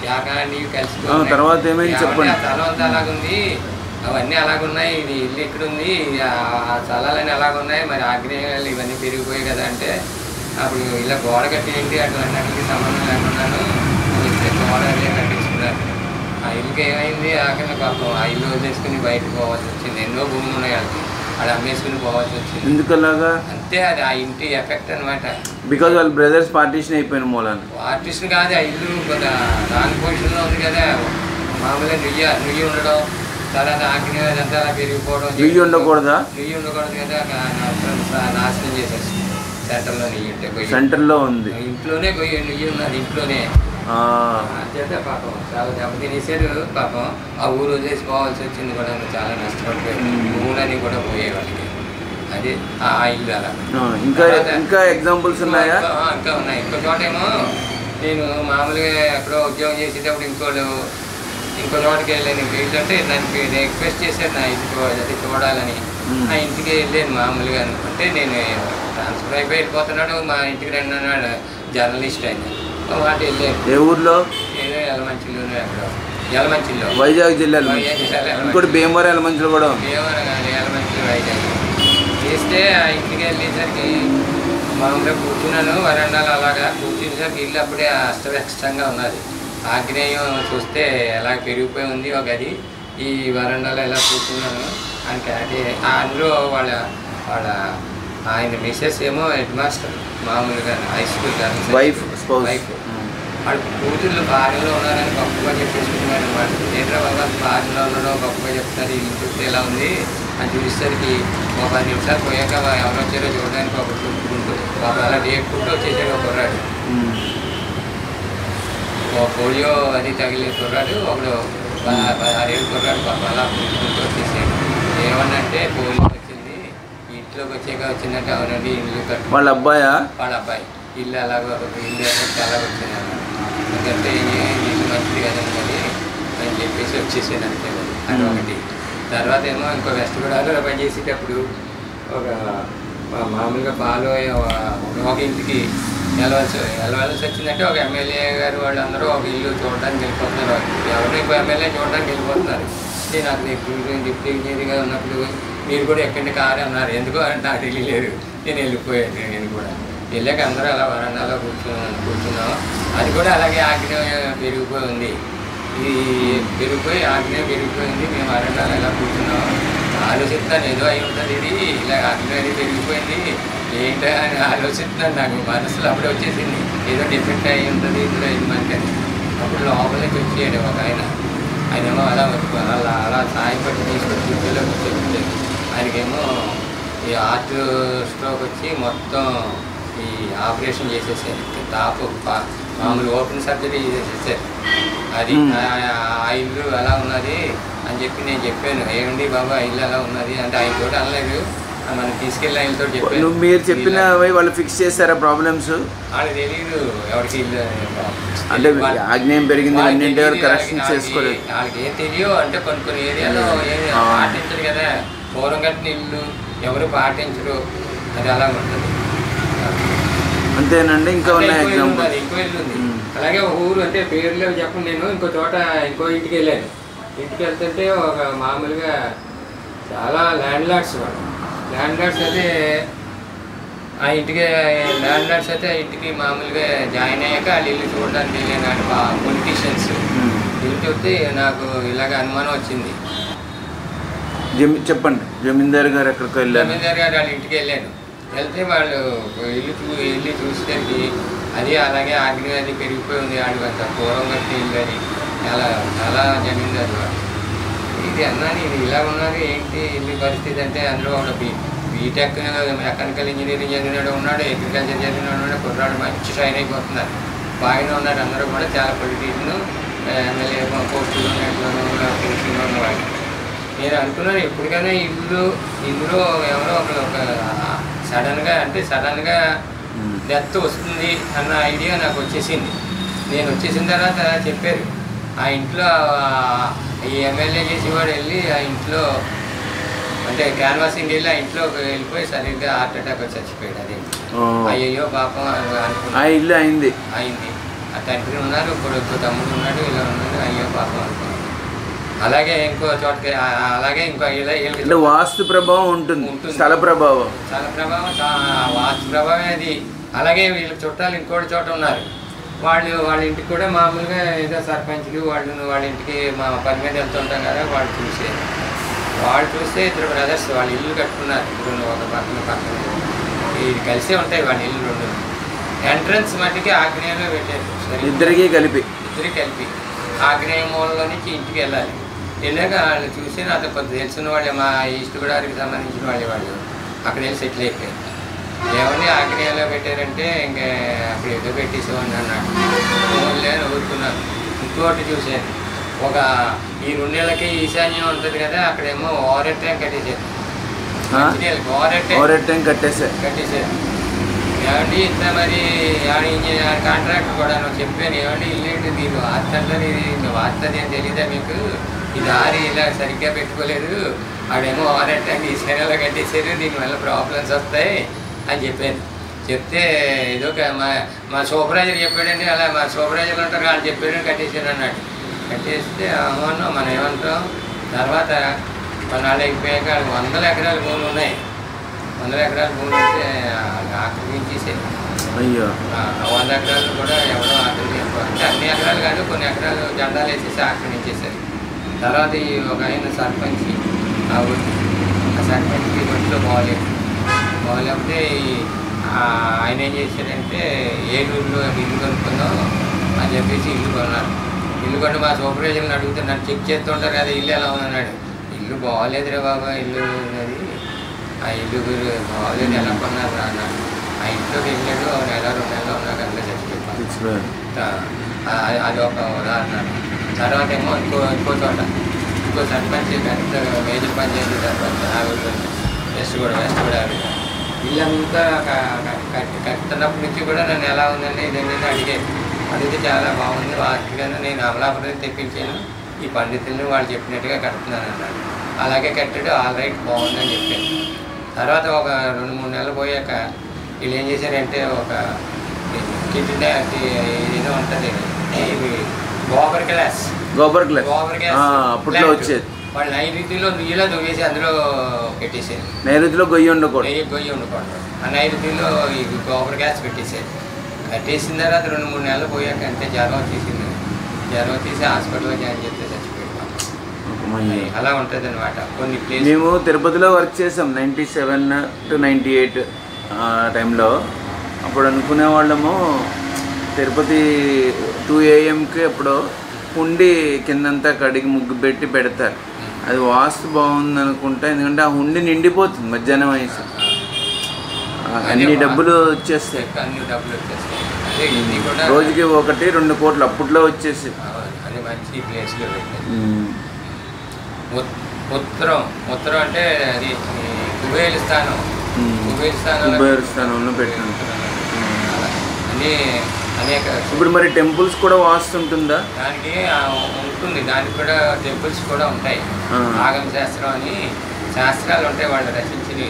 యాకాన్ని కలిసిపోయి తర్వాత చెప్పండి. ఆ స్థలం అంతా అలాగుంది, అవన్నీ అలాగున్నాయి, ఇది ఇల్లు ఎక్కడుంది, ఆ స్థలాలన్నీ అలాగున్నాయి, మరి ఆగ్నేయాలు ఇవన్నీ పెరిగిపోయాయి కదా. అంటే అప్పుడు ఇలా గోడ కట్టేయండి, అటువన్నీ సంబంధం లేకున్నాను గోడ కట్టించుకున్నారు. ఆ ఇల్లుకి ఏమైంది ఆఖరిని పాపం ఆ ఇల్లు వదిలేసుకుని బయటకు పోవాల్సి వచ్చింది. ఎన్నో భూములు ఉన్నాయి వాళ్ళకి, అది అమ్మేసుకుని పోవాల్సి వచ్చింది. ఎందుకలాగా? అంతే, అది ఆ ఇంటి ఎఫెక్ట్ అనమాట. బికాజ్ వాళ్ళ బ్రదర్స్ పార్టీషన్ అయిపోయిన మూలాన్ని. పార్టీషన్ కాదు, ఆ ఇల్లు కొంత రాంగ్ పొజిషన్లో ఉంది కదా. మామూలుగా నుయ్యి ఉండడం, తర్వాత ఆగ్నేయ అదంతా అలా పెరిగిపోవడం. నుయ్యి ఉండకూడదా? నుయ్యి ఉండకూడదు కదా, నాశనం చేసేసి. సెంటర్లో నుయ్యి ఉంటే పోయి సెంటర్లో ఉంది, ఇంట్లోనే పోయి నుయ్యి ఉన్నది ఇంట్లోనే. చేస్తే పాపం చాలా దెబ్బతినేసారు. పాపం ఆ ఊరు వదిలేసి పోవాల్సి వచ్చింది కూడా, చాలా నష్టపడిపోయారు. ఊళ్ళని కూడా పోయే వాళ్ళకి. అది ఆ ఇల్లు అలా. ఇంకా ఎగ్జాంపుల్స్ ఉన్నాయా? ఇంకా ఉన్నాయి. ఇంకో చోట ఏమో నేను మామూలుగా ఎక్కడో ఉద్యోగం చేసేటప్పుడు ఇంకోళ్ళు ఇంకో చోటకి వెళ్ళాను. ఏంటంటే దానికి రిక్వెస్ట్ చేశారు నా ఇంటికి అది చూడాలని. ఆ ఇంటికి వెళ్ళాను మామూలుగా. అంటే నేను ట్రాన్స్ఫర్ అయిపోయి వెళ్ళిపోతున్నాడు, మా ఇంటికి రండి అన్నాడు జర్నలిస్ట్ ఆయన. వాటి వెళ్ళాను. ఏ ఊర్లో? ఏదో యలమంచిలోనే, అక్కడ యలమంచిలో, వైజాగ్ జిల్లాలో. ఇంకోటి భీమవరం యలమంచిలో కూడా ఉంది. భీమవరం కానీ యలమంచిలో వైజాగ్ చేస్తే ఆ ఇంటికి వెళ్ళేసరికి మామూలుగా కూర్చున్నాను వరండాలో. అలాగా కూర్చునేసరికి ఇల్లు అప్పుడే అస్తవ్యస్తంగా ఉన్నది. ఆగ్నేయం చూస్తే ఎలా పెరిగిపోయి ఉంది ఒక గది. ఈ వరండాలో ఎలా కూర్చున్నాను అంటే అందులో వాళ్ళ ఆయన మిస్సెస్ ఏమో హెడ్ మాస్టర్ మామూలుగా హై స్కూల్ వైఫ్ వాళ్ళు కూతుళ్ళు భార్యలో ఉన్నారని గొప్పగా చెప్పేసుకున్నారు అనమాట. ఏంట్రా బాబా భార్యలో ఉండడం గొప్పగా చెప్తారు, ఇల్లు చూస్తే ఎలా ఉంది అని చూసేసరికి ఒక 10 నిమిషాలు పోయాక ఎవరు వచ్చారో చూడడానికి ఒక చుట్టుకుంటూ ఒక అలా డేక్కుంటూ వచ్చేసాడు ఒక కుర్రాడు. ఒక పోలియో అది తగిలే కుర్రాడు, ఒకడు 16 ఏళ్ళు కుర్రాడు పాప అలా కూర్చుకుంటూ వచ్చేసాడు. ఏమన్నంటే పోలియో వచ్చింది, ఇంట్లోకి వచ్చాక వచ్చిందంటే అవునండి ఇల్లు కట్టు. వాళ్ళ అబ్బాయా? వాళ్ళ అబ్బాయి ఇల్లు అలాగ ఇల్లు అలాగ వచ్చింది ఎందుకంటే ఇల్లు మంచిది కదండి అని చెప్పేసి వచ్చేసాను అంతే. అది ఒకటి. తర్వాత ఏమో ఇంకో వెస్ట్ గోదావరిలో పనిచేసేటప్పుడు ఒక మామూలుగా పాలు ఒక ఇంటికి వెళ్ళవలసి వచ్చిందంటే ఒక ఎమ్మెల్యే గారు వాళ్ళందరూ ఒక ఇల్లు చూడడానికి వెళ్ళిపోతున్నారు. ఎవరు ఇంకో ఎమ్మెల్యే చూడడానికి వెళ్ళిపోతున్నారు. నాకు డిప్యూటీ ఇంజనీర్గా ఉన్నప్పుడు మీరు కూడా ఎక్కడి కారు అన్నారు. ఎందుకో అంటే నాకు తెలియలేదు. నేను వెళ్ళిపోయాను. నేను కూడా వెళ్ళాక అందరూ అలా వరండాలో కూర్చున్నాం. అది కూడా అలాగే ఆగ్నేయం పెరిగిపోయి ఉంది. ఈ ఆగ్నేయం పెరిగిపోయింది. మేము వరండాలో ఇలా కూర్చున్నాం. ఆలోచిస్తాను ఏదో అయి ఉంటుంది, ఇది ఇలా ఆగ్నేయం పెరిగిపోయింది ఏంటో అని ఆలోచిస్తున్నాను. నాకు మనసులో అప్పుడే వచ్చేసింది ఏదో డిఫెక్ట్ అయి ఉంటుంది ఇందులో ఇది మనకని. అప్పుడు లోపల నుంచి వచ్చేయడం ఒక ఆయనేమో అలా సాయపడి తీసుకొని కూర్చోలో కూర్చోబెట్టాడు. ఆయనకేమో ఈ హార్ట్ స్ట్రోక్ వచ్చి మొత్తం ఈ ఆపరేషన్ చేసేసారు. టాప్ మామూలు ఓపెన్ సర్జరీ చేసేసారు. అది ఆ ఇల్లు అలా ఉన్నది అని చెప్పి నేను చెప్పాను. ఏమండి బాబా ఇల్లు అలా ఉన్నది అంటే ఆయన తోటి అనలేదు, మనం తీసుకెళ్ళి ఆయనతో చెప్పాను. మీరు చెప్పిన వాళ్ళు ఫిక్స్ చేస్తారా ప్రాబ్లమ్స్? వాళ్ళకి తెలియదు ఎవరికి ఇల్లు అంటే ఆగ్నేయం పెరిగింది అన్నింటి కరెక్షన్ చేసుకోలేదు. వాళ్ళకి ఏం తెలియదు అంటే కొన్ని ఏరియాలో పాటించరు కదా, పూర్వం కట్టిన ఇల్లు ఎవరు పాటించరు. అది అలా ఉంటుంది అంతేనండి. ఇంకా ఉన్నాయి ఎగ్జాంపుల్? ఇంకో ఇల్లు ఉంది అలాగే ఒక ఊరు అంటే పేర్లో చెప్పండి. నేను ఇంకో చోట ఇంకో ఇంటికి వెళ్ళాను. ఇంటికి వెళ్తుంటే ఒక మామూలుగా చాలా ల్యాండ్ లార్డ్స్ అయితే ఆ ఇంటికి మామూలుగా జాయిన్ అయ్యాక వాళ్ళు ఇల్లు చూడడానికి వెళ్ళాను. పొలిటీషియన్స్ ఇల్లు చూస్తే నాకు ఇలాగ అనుమానం వచ్చింది. చెప్పండి. జమీందార్ గారు ఎక్కడికి వెళ్ళారు? జమీందార్ గారు వాళ్ళ ఇంటికి వెళ్ళాను. వెళ్తే వాళ్ళు ఇల్లు చూసేసరికి అది అలాగే ఆగ్నేయం అది పెరిగిపోయి ఉంది. ఆడు అంత పూర్వం కట్టి ఇల్లు అది చాలా జమీందారు వాడు. ఇది అన్నాను ఇది ఇలా ఉన్నది ఏంటి ఇల్లు పరిస్థితి అంటే అందులో ఒక బీటెక్ మెకానికల్ ఇంజనీరింగ్ చదివినాడు ఉన్నాడు, అగ్రికల్చర్ చదివినాడు ఉన్నాడు. కుర్రాడు మంచి షైన్ అయిపోతున్నారు, బాగానే ఉన్నారు. అందరూ కూడా చాలా పొలిటీషియన్ ఎమ్మెల్యే పోస్టులు ఉన్నట్లు ఉన్నవాడు. నేను అనుకున్నాను ఎప్పటికైనా ఇందులో ఎవరో ఒక సడన్గా డెత్ వస్తుంది అన్న ఐడియా నాకు వచ్చేసింది. నేను వచ్చేసిన తర్వాత చెప్పారు ఆ ఇంట్లో ఈ ఎమ్మెల్యే చేసేవాడు వెళ్ళి ఆ ఇంట్లో అంటే క్యాన్వాసింగ్ వెళ్ళి ఆ ఇంట్లో వెళ్ళిపోయి సరిగ్గా హార్ట్ అటాక్ వచ్చి చచ్చిపోయాడు. అది అయ్యో పాపం అనుకున్నా. ఇల్లు అయింది. ఆ తండ్రి ఉన్నారు, ఇప్పుడు తమ్ముడు ఉన్నాడు, ఇలా ఉన్నాడు. అయ్యో పాపం అనుకున్నాను. అలాగే ఇంకో చోటకి అలాగే ఇంకో వాస్తు ప్రభావం ఉంటుంది, స్థల ప్రభావం వాస్తు ప్రభావం అది. అలాగే వీళ్ళ చుట్టాలు ఇంకోటి చోట ఉన్నారు. వాళ్ళ ఇంటికి కూడా మామూలుగా ఏదో సర్పంచ్లు వాళ్ళ ఇంటికి మా పని మీద వెళ్తుంటాం కదా. వాళ్ళు చూస్తే ఇద్దరు బ్రదర్స్ వాళ్ళ ఇల్లు కట్టుకున్నారు. ఇద్దరు ఒక పక్కన ఇది కలిసే ఉంటాయి వాళ్ళ ఇల్లు రెండు. ఎంట్రన్స్ మట్టికి ఆగ్నేయంలో పెట్టారు. ఇద్దరికి కలిపి ఆగ్నేయ మూలలో నుంచి ఇంటికి వెళ్ళాలి. వెళ్ళాక వాళ్ళు చూసి నాతో కొంత తెలిసిన వాళ్ళే, మా ఈస్ట్ గోదావరికి సంబంధించిన వాళ్ళు అక్కడ వెళ్ళి సెటిల్ అయిపోయారు. ఏమని ఆగ్నేయంలో పెట్టారంటే ఇంకా అక్కడ ఏదో పెట్టేసేవాడిని అన్నాడు. లేని ఊరుకున్నాను. ఇంకోటి చూశాను, ఒక ఈ 2 నెలలకి ఈశాన్యం ఉంటుంది కదా, అక్కడేమో ఓవర్ ట్యాంక్ కట్టేసారు. ఓవర్ ట్యాంక్ కట్టేసారు. ఏమండి ఇంత మరి కాంట్రాక్ట్ కూడా నువ్వు చెప్పాను ఏమండి ఇల్లేంటి నీకు వార్త అంటే ఇది వార్తది అని తెలీదా మీకు ఈ దారి ఇలా సరిగ్గా పెట్టుకోలేదు ఆడేమో ఓవరెట్టండి ఈ శనలో కట్టేసారు దీనివల్ల ప్రాబ్లమ్స్ వస్తాయి అని చెప్పాను. చెప్తే ఏదో మా సూపర్వైజర్ చెప్పాడండి అలా మా సూపర్వైజర్లు ఉంటారు వాళ్ళు చెప్పాడని కట్టేసారు అన్నాడు. కట్టేస్తే అవును మనం ఏమంటాం తర్వాత కొన్నాళ్ళు అయిపోయాక 100 ఎకరాల భూములు ఉన్నాయి. 100 ఎకరాల భూములు అయితే ఆక్రమించేసారు. అయ్యో 100 ఎకరాలు కూడా ఎవరో ఆక్రమించారు అంటే అన్ని ఎకరాలు కాదు కొన్ని ఎకరాలు జెండాలు వేసేసి ఆక్రమించేశారు. తర్వాత ఈ ఒక ఆయన సర్పంచ్ ఆ సర్పంచ్కి ఒంట్లో బాగోలేకపోతే ఆయన ఏం చేశారంటే ఏలూరులో ఇల్లు కొనుక్కుందాం అని చెప్పేసి ఇల్లు కొన్నారు. ఇల్లు కొని మా సూపర్వైజర్ని అడిగితే నన్ను చెక్ చేస్తుంటారు కదా ఇల్లు ఎలా ఉందన్నాడు. ఇల్లు బాగోలేదురా బాబా ఇల్లు అది ఆ ఇల్లు బాగోలేదు ఎలా కొన్నారు రా అన్నాడు. ఆ ఇంట్లోకి వెళ్ళాడు 1 నెల 2 నెలలు ఉన్నాక అంతా చచ్చిపోయాడు. అది ఒక ఉదాహరణ. తర్వాత ఏమో ఇంకో చోట ఇంకో సర్పంచ్ పెద్ద మేజర్ పంచాయతీ సర్పంచ్ వెస్ట్ కూడా ఇల్లంతా కట్టినప్పటి నుంచి కూడా నన్ను ఎలా ఉందండి ఇదేంటంటే అడిగితే చాలా బాగుంది వాటిగానే నేను అమలాపురం తెప్పించాను ఈ పండితుల్ని వాళ్ళు చెప్పినట్టుగా కడుతున్నాను అన్నాడు. అలాగే కట్టాడు ఆల్రైట్ బాగుందని చెప్పాను. తర్వాత ఒక 2-3 నెలలు పోయాక వీళ్ళు ఏం చేశారంటే ఒక కిడ్నీ ఏదో ఉంటుంది గోబర్ గ్యాస్ అప్పట్లో వచ్చేది వాళ్ళు నైరుతిలో నీళ్ళ దువ్వేసి అందులో పెట్టేసారు. నైరుతిలో గొయ్యి ఉండకూడదు ఆ నైరుతిలో ఈ గోబర్ గ్యాస్ పెట్టేసారు. కట్టేసిన తర్వాత 2-3 నెలలు పోయాక అంటే జ్వరం వచ్చేసింది. జ్వరం వచ్చేసి హాస్పిటల్లో జాయిన్ చేస్తే చచ్చిపోయాం. అలా ఉంటుంది అనమాట కొన్ని ప్లేస్. మేము తిరుపతిలో వర్క్ చేసాం 97 to 98 టైంలో. అప్పుడు అనుకునే వాళ్ళము తిరుపతి 2 AM అప్పుడు హుండీ కిందంతా కడిగి ముగ్గు పెట్టి పెడతారు. అది వాస్తు బాగుంది అనుకుంటా ఎందుకంటే ఆ హుండీ నిండిపోతుంది మధ్యాహ్నం వయసు అన్ని డబ్బులు వచ్చేస్తాయి. రోజుకి 1-2 కోట్లు అప్పట్లో వచ్చేసి అది మంచి ప్లేస్లో ఉత్తరం అంటే అది కుబేర స్థానంలో పెట్టిన అన్నీ అనేక. ఇప్పుడు మరి టెంపుల్స్ కూడా వాస్తు ఉంటుందా? దానికి ఉంటుంది. దానికి కూడా టెంపుల్స్ కూడా ఉంటాయి. ఆగమ శాస్త్రం అని శాస్త్రాలు ఉంటాయి వాళ్ళు రచించినవి.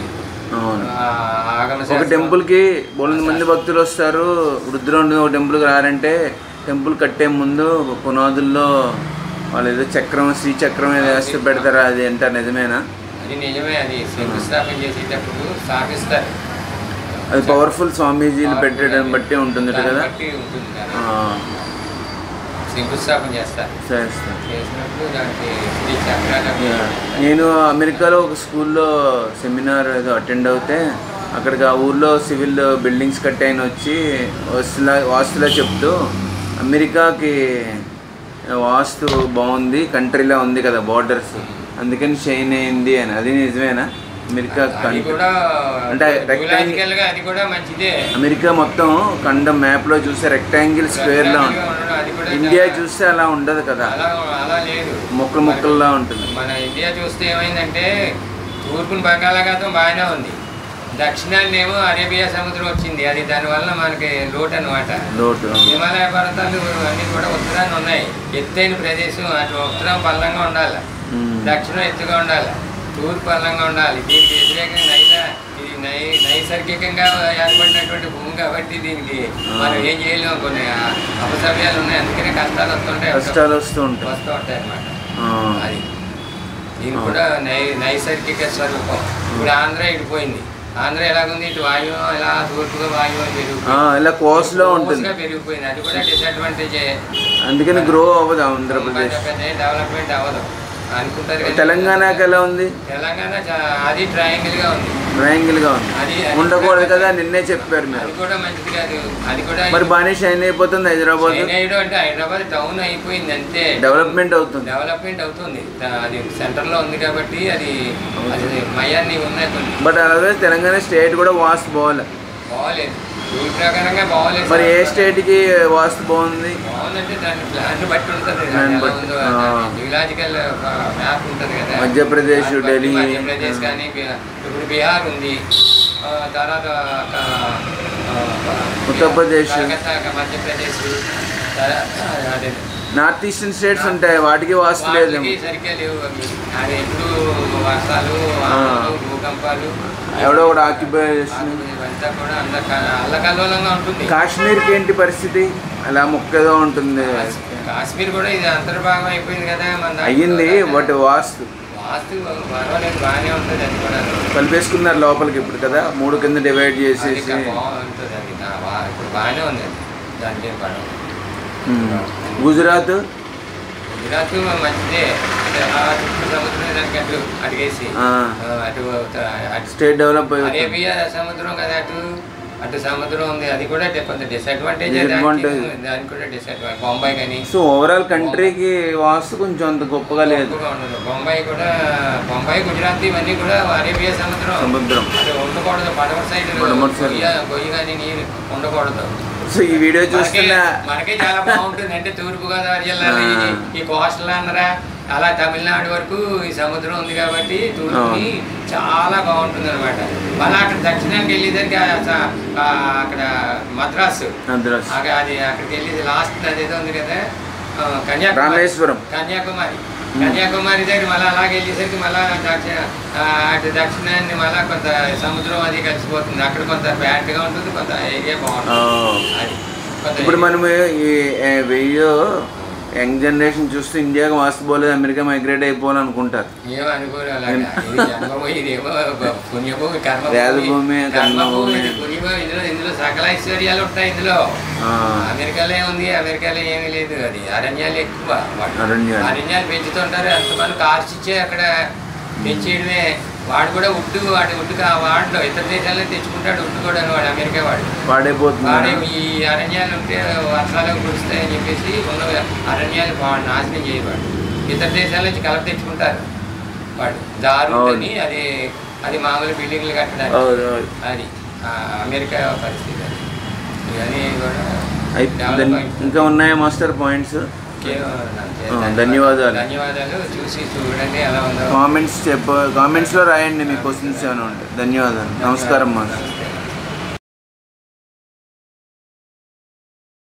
ఒక టెంపుల్కి 100 మంది భక్తులు వస్తారు. వృద్ధులు ఒక టెంపుల్కి రారంటే టెంపుల్ కట్టే ముందు పునాదుల్లో వాళ్ళు ఏదో చక్రం శ్రీచక్రం ఏదో వేస్తే పెడతారా? అది ఎంత నిజమేనా? అది నిజమే. అది శంకుస్థాపన చేసేటప్పుడు స్థాపిస్తారు. అది పవర్ఫుల్ స్వామీజీలు పెట్టడం బట్టి ఉంటుంది కదా. శంకుస్థాపన చేస్తారు. చేసినప్పుడు దానికి నేను అమెరికాలో ఒక స్కూల్లో సెమినార్ ఏదో అటెండ్ అవుతే అక్కడికి ఆ ఊర్లో సివిల్ బిల్డింగ్స్ కట్టాయని వచ్చి వాస్తులా చెప్తూ అమెరికాకి వాస్తు బాగుంది కంట్రీలా ఉంది కదా బార్డర్స్ అందుకని షైన్ అయింది అని. అది నిజమేనా? అమెరికా అంటే అమెరికా మొత్తం ఖండం మ్యాప్లో చూస్తే రెక్టాంగిల్ స్క్వేర్లో ఉంటుంది. ఇండియా చూస్తే అలా ఉండదు కదా, ముక్కలు ముక్కల్లా ఉంటుంది. మన ఇండియా చూస్తే ఏమైందంటే తూర్పున బంగాళాఖాతం బాగానే ఉంది, దక్షిణాన్నేమో అరేబియా సముద్రం వచ్చింది. అది దానివల్ల మనకి లోటు అనమాట. హిమాలయ పర్వతాలు అన్నీ కూడా ఉత్తరాన్ని ఉన్నాయి. ఎత్తైన ప్రదేశం అటు ఉత్తరం పల్లంగా ఉండాలి, దక్షిణం ఎత్తుగా ఉండాలి, తూర్పు పల్లంగా ఉండాలి. దీనికి వ్యతిరేకంగా ఇది నైసర్గికంగా ఏర్పడినటువంటి భూమి కాబట్టి దీనికి మనం ఏం చేయలేము. కొన్ని అపసవ్యాలు ఉన్నాయి, అందుకనే కష్టాలు వస్తూ ఉంటాయి అన్నమాట. అది దీనికి కూడా నైసర్గిక స్వరూపం. ఇప్పుడు ఆంధ్ర ఇడిపోయింది. ఆంధ్ర ఎలాగుంది, ఇటు వాయువు ఇలా తూర్పుగా వాయువు పెరిగిపోయింది. అది కూడా డిసడ్వాంటేజ్. అందుకని గ్రో అవ్వదు ఆంధ్రప్రదేశ్, డెవలప్మెంట్ అవ్వదు అనుకుంటారు. తెలంగాణకి ఎలా ఉంది? తెలంగాణ అది ట్రయాంగిల్ గా ఉంది. అది ఉండకూడదు కదా, నిన్నే చెప్పారు మీరు. అది కూడా మంచిది కాదు. అది కూడా మరి బాగానే షైన్ అయిపోతుంది హైదరాబాద్. అంటే హైదరాబాద్ టౌన్ అయిపోయింది అంతే, డెవలప్మెంట్ అవుతుంది. అది సెంటర్ లో ఉంది కాబట్టి అది మయాన్ని ఉన్నది. బట్ అలాగే తెలంగాణ స్టేట్ కూడా వాస్తు బాగోలేదు. రూల్ ప్రకారంగా బాగోలేదు. మరి ఏ స్టేట్ కి వాస్తు బాగుంది? బాగుందంటే దాని ప్లాన్ బట్టి ఉంటుంది. జియోలాజికల్ మ్యాప్ ఉంటుంది కదా. మధ్యప్రదేశ్, ఢిల్లీ, మధ్యప్రదేశ్ కానీ ఇప్పుడు బీహార్ ఉంది, తర్వాత ఉత్తరప్రదేశ్, కలకత్తా, మధ్యప్రదేశ్, అదే నార్త్ ఈస్టర్న్ స్టేట్స్ ఉంటాయి, వాటికి వాస్తు లేదు. సరిగ్గా లేవు అవి. అది ఎప్పుడు వర్షాలు, భూకంపాలు, ఎవడో ఒకటి ఆక్యుపేషన్, ఇవంతా కూడా అల్లకల్లోలంగా ఉంటుంది. కాశ్మీర్కి ఏంటి పరిస్థితి? అలా మొక్కదో ఉంటుంది. కాశ్మీర్ కూడా ఇది అంతర్భాగం అయిపోయింది కదా మన అయ్యింది. బట్ వాస్తు పర్వాలేదు, బాగానే ఉంటుంది. అది కూడా కలిపేసుకున్నారు లోపలికి ఇప్పుడు కదా, 3 కింద డివైడ్ చేసేసి బాగుంటుంది. అది ఇప్పుడు బాగానే ఉంది. దాంట్లో పడవ. గుజరాత్ మంచిదే. చుట్టూ సముద్రం దానికి అడిగేసి అటు స్టేట్ డెవలప్ అరేబియా సముద్రం కదా, అటు సముద్రం ఉంది. అది కూడా కొంత డిసడ్వాంటేజ్, దానికి కూడా డిసడ్వాంటేజ్. బొంబాయి కానీ సో ఓవరాల్ కంట్రీకి వాస్తు కొంచెం అంత గొప్పగా లేదు. బొంబాయి కూడా, బొంబాయి, గుజరాత్ ఇవన్నీ కూడా అరేబియా సముద్రం అది ఉండకూడదు. పడమర సైడ్ గొయ్యి కానీ నీరు ఉండకూడదు. సో ఈ వీడియో చూస్తున్నా మనకే చాలా బాగుంటుంది. అంటే తూర్పుగోదావరి జిల్లాలో ఈ కోస్టల్ ఆంధ్ర అలా తమిళనాడు వరకు ఈ సముద్రం ఉంది కాబట్టి తూర్పుకి చాలా బాగుంటుంది అనమాట. మళ్ళీ అక్కడ దక్షిణానికి వెళ్ళేసరికి అక్కడ మద్రాసు, అది అక్కడికి వెళ్ళేది లాస్ట్ అదేదో ఉంది కదా, కన్యాకుమారి దగ్గర మళ్ళీ అలాగే వెళ్ళేసరికి మళ్ళీ అటు దక్షిణాన్ని మళ్ళీ కొంత సముద్రం అది కలిసిపోతుంది. అక్కడ కొంత బ్యాడ్గా ఉంటుంది, కొంత ఏరియా బాగుంటుంది. ఇప్పుడు మనం ఈ వీడియో యంగ్ జనరేషన్ చూస్తే ఇండియాకి వాస్తు పోలేదు, అమెరికా మైగ్రేట్ అయిపోవాలి అనుకుంటారు. ఇందులో సకల ఐశ్వర్యాలు ఉంటాయి. ఇందులో అమెరికాలో ఏముంది? అమెరికాలో ఏమీ లేదు. అది అరణ్యాలు ఎక్కువ. అరణ్యాలు పెంచుతుంటారు. అంతమంది కార్స్ ఇచ్చే అక్కడ తెచ్చేయడమే. వాడు కూడా ఉడ్డు వాడిలో ఇతర దేశాల్లో తెచ్చుకుంటాడు. ఉడ్డు కూడా వాడు అమెరికా వాడే ఈ అరణ్యాలు ఉంటే వర్షాలు కురుస్తాయని చెప్పేసి ఉన్న అరణ్యాలు నాశనం చేయవాడు. ఇతర దేశాల నుంచి కలప తెచ్చుకుంటారు వాడు దారుని. అది మామూలు బిల్డింగ్లు కట్టడానికి. అది అమెరికా పరిస్థితి. అది ఇవన్నీ కూడా ఇంకా ఉన్నాయా మాస్టర్ పాయింట్స్? ధన్యవాదాలు. చూసి చూడండి ఎలా ఉందో. కామెంట్స్లో రాయండి మీ క్వశ్చన్స్ ఏమైనా ఉంటాయి. ధన్యవాదాలు. నమస్కారం మాస్టర్.